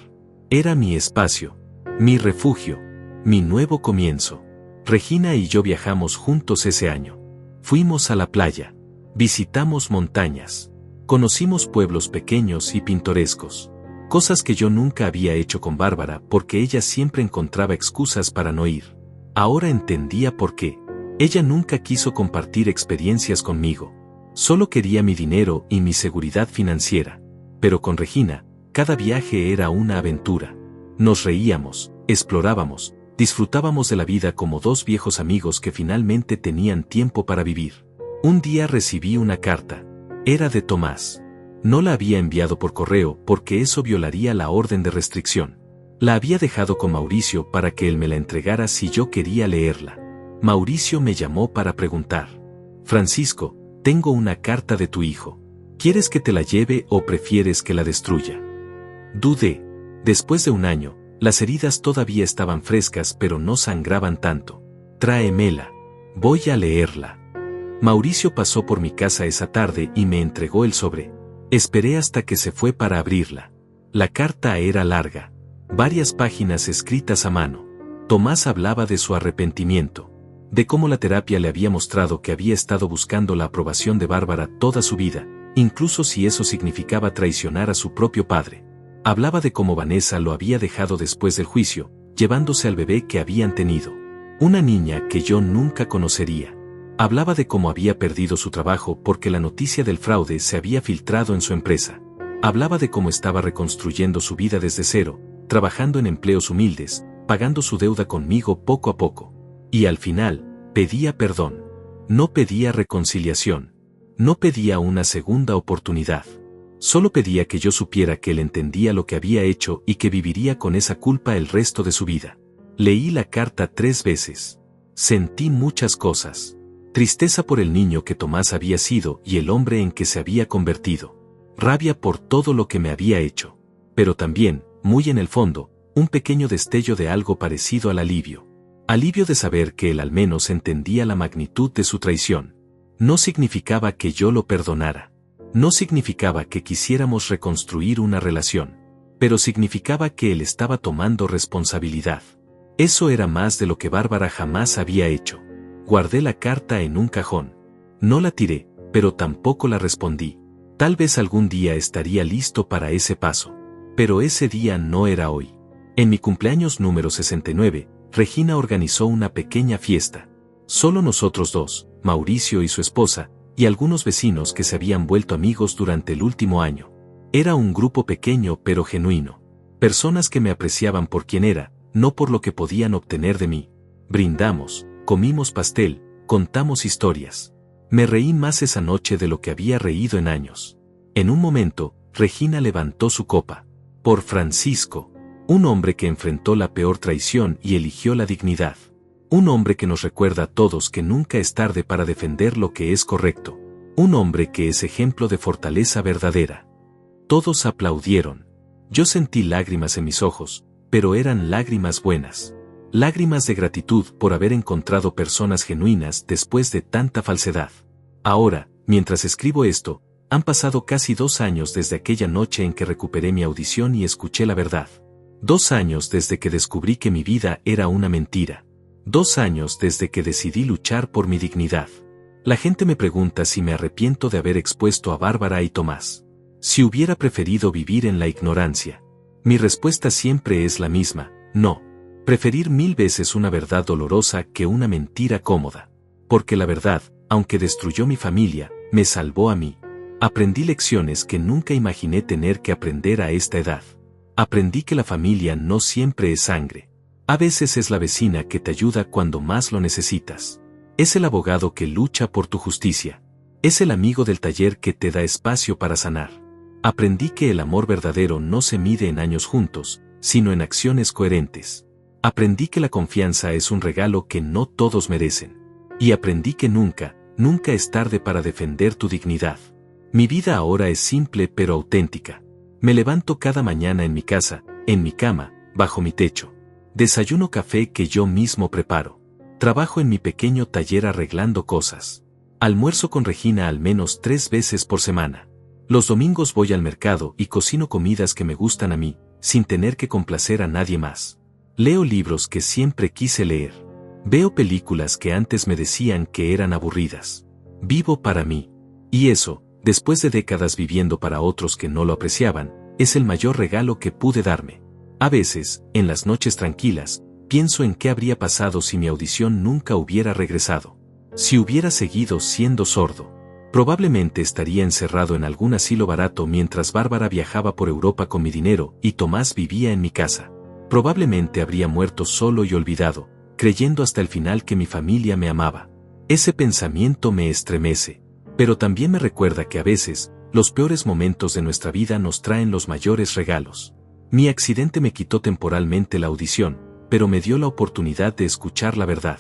Era mi espacio, mi refugio, mi nuevo comienzo. Regina y yo viajamos juntos ese año. Fuimos a la playa. Visitamos montañas. Conocimos pueblos pequeños y pintorescos. Cosas que yo nunca había hecho con Bárbara porque ella siempre encontraba excusas para no ir. Ahora entendía por qué. Ella nunca quiso compartir experiencias conmigo. Solo quería mi dinero y mi seguridad financiera. Pero con Regina, cada viaje era una aventura. Nos reíamos, explorábamos, disfrutábamos de la vida como dos viejos amigos que finalmente tenían tiempo para vivir. Un día recibí una carta. Era de Tomás. No la había enviado por correo porque eso violaría la orden de restricción. La había dejado con Mauricio para que él me la entregara si yo quería leerla. Mauricio me llamó para preguntar. Francisco, tengo una carta de tu hijo. ¿Quieres que te la lleve o prefieres que la destruya? Dudé. Después de un año, las heridas todavía estaban frescas pero no sangraban tanto. Tráemela. Voy a leerla. Mauricio pasó por mi casa esa tarde y me entregó el sobre. Esperé hasta que se fue para abrirla. La carta era larga. Varias páginas escritas a mano. Tomás hablaba de su arrepentimiento. De cómo la terapia le había mostrado que había estado buscando la aprobación de Bárbara toda su vida, incluso si eso significaba traicionar a su propio padre. Hablaba de cómo Vanessa lo había dejado después del juicio, llevándose al bebé que habían tenido. Una niña que yo nunca conocería. Hablaba de cómo había perdido su trabajo porque la noticia del fraude se había filtrado en su empresa. Hablaba de cómo estaba reconstruyendo su vida desde cero, trabajando en empleos humildes, pagando su deuda conmigo poco a poco. Y al final, pedía perdón. No pedía reconciliación. No pedía una segunda oportunidad. Solo pedía que yo supiera que él entendía lo que había hecho y que viviría con esa culpa el resto de su vida. Leí la carta 3 veces. Sentí muchas cosas. Tristeza por el niño que Tomás había sido y el hombre en que se había convertido. Rabia por todo lo que me había hecho. Pero también, muy en el fondo, un pequeño destello de algo parecido al alivio. Alivio de saber que él al menos entendía la magnitud de su traición. No significaba que yo lo perdonara. No significaba que quisiéramos reconstruir una relación. Pero significaba que él estaba tomando responsabilidad. Eso era más de lo que Bárbara jamás había hecho. Guardé la carta en un cajón. No la tiré, pero tampoco la respondí. Tal vez algún día estaría listo para ese paso. Pero ese día no era hoy. En mi cumpleaños número 69, Regina organizó una pequeña fiesta. Solo nosotros dos, Mauricio y su esposa, y algunos vecinos que se habían vuelto amigos durante el último año. Era un grupo pequeño pero genuino. Personas que me apreciaban por quien era, no por lo que podían obtener de mí. Brindamos, comimos pastel, contamos historias. Me reí más esa noche de lo que había reído en años. En un momento, Regina levantó su copa. Por Francisco. Un hombre que enfrentó la peor traición y eligió la dignidad. Un hombre que nos recuerda a todos que nunca es tarde para defender lo que es correcto. Un hombre que es ejemplo de fortaleza verdadera. Todos aplaudieron. Yo sentí lágrimas en mis ojos, pero eran lágrimas buenas. Lágrimas de gratitud por haber encontrado personas genuinas después de tanta falsedad. Ahora, mientras escribo esto, han pasado casi 2 años desde aquella noche en que recuperé mi audición y escuché la verdad. 2 años desde que descubrí que mi vida era una mentira. 2 años desde que decidí luchar por mi dignidad. La gente me pregunta si me arrepiento de haber expuesto a Bárbara y Tomás. Si hubiera preferido vivir en la ignorancia. Mi respuesta siempre es la misma, no. Preferir 1000 veces una verdad dolorosa que una mentira cómoda. Porque la verdad, aunque destruyó mi familia, me salvó a mí. Aprendí lecciones que nunca imaginé tener que aprender a esta edad. Aprendí que la familia no siempre es sangre. A veces es la vecina que te ayuda cuando más lo necesitas. Es el abogado que lucha por tu justicia. Es el amigo del taller que te da espacio para sanar. Aprendí que el amor verdadero no se mide en años juntos, sino en acciones coherentes. Aprendí que la confianza es un regalo que no todos merecen. Y aprendí que nunca, nunca es tarde para defender tu dignidad. Mi vida ahora es simple pero auténtica. Me levanto cada mañana en mi casa, en mi cama, bajo mi techo. Desayuno café que yo mismo preparo. Trabajo en mi pequeño taller arreglando cosas. Almuerzo con Regina al menos 3 veces por semana. Los domingos voy al mercado y cocino comidas que me gustan a mí, sin tener que complacer a nadie más. Leo libros que siempre quise leer. Veo películas que antes me decían que eran aburridas. Vivo para mí. Y eso, después de décadas viviendo para otros que no lo apreciaban, es el mayor regalo que pude darme. A veces, en las noches tranquilas, pienso en qué habría pasado si mi audición nunca hubiera regresado. Si hubiera seguido siendo sordo. Probablemente estaría encerrado en algún asilo barato mientras Bárbara viajaba por Europa con mi dinero y Tomás vivía en mi casa. Probablemente habría muerto solo y olvidado, creyendo hasta el final que mi familia me amaba. Ese pensamiento me estremece. Pero también me recuerda que a veces, los peores momentos de nuestra vida nos traen los mayores regalos. Mi accidente me quitó temporalmente la audición, pero me dio la oportunidad de escuchar la verdad.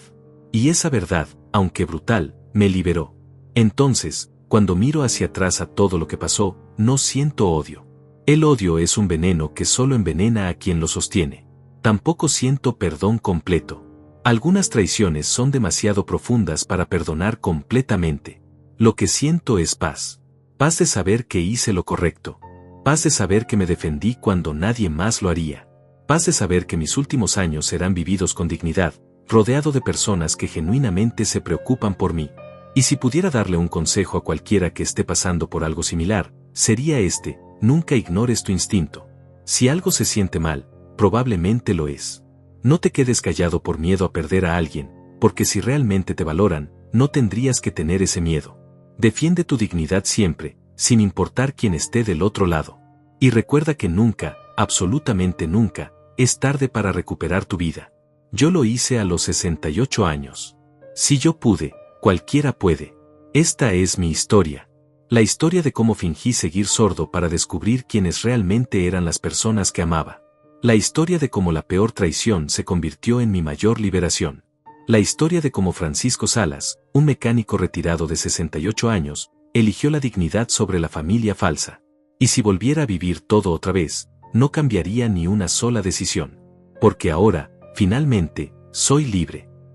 Y esa verdad, aunque brutal, me liberó. Entonces, cuando miro hacia atrás a todo lo que pasó, no siento odio. El odio es un veneno que solo envenena a quien lo sostiene. Tampoco siento perdón completo. Algunas traiciones son demasiado profundas para perdonar completamente. Lo que siento es paz. Paz de saber que hice lo correcto. Paz de saber que me defendí cuando nadie más lo haría. Paz de saber que mis últimos años serán vividos con dignidad, rodeado de personas que genuinamente se preocupan por mí. Y si pudiera darle un consejo a cualquiera que esté pasando por algo similar, sería este: nunca ignores tu instinto. Si algo se siente mal, probablemente lo es. No te quedes callado por miedo a perder a alguien, porque si realmente te valoran, no tendrías que tener ese miedo. Defiende tu dignidad siempre, sin importar quién esté del otro lado. Y recuerda que nunca, absolutamente nunca, es tarde para recuperar tu vida. Yo lo hice a los 68 años. Si yo pude, cualquiera puede. Esta es mi historia. La historia de cómo fingí seguir sordo para descubrir quiénes realmente eran las personas que amaba. La historia de cómo la peor traición se convirtió en mi mayor liberación. La historia de cómo Francisco Salas, un mecánico retirado de 68 años, eligió la dignidad sobre la familia falsa. Y si volviera a vivir todo otra vez, no cambiaría ni una sola decisión. Porque ahora, finalmente, soy libre.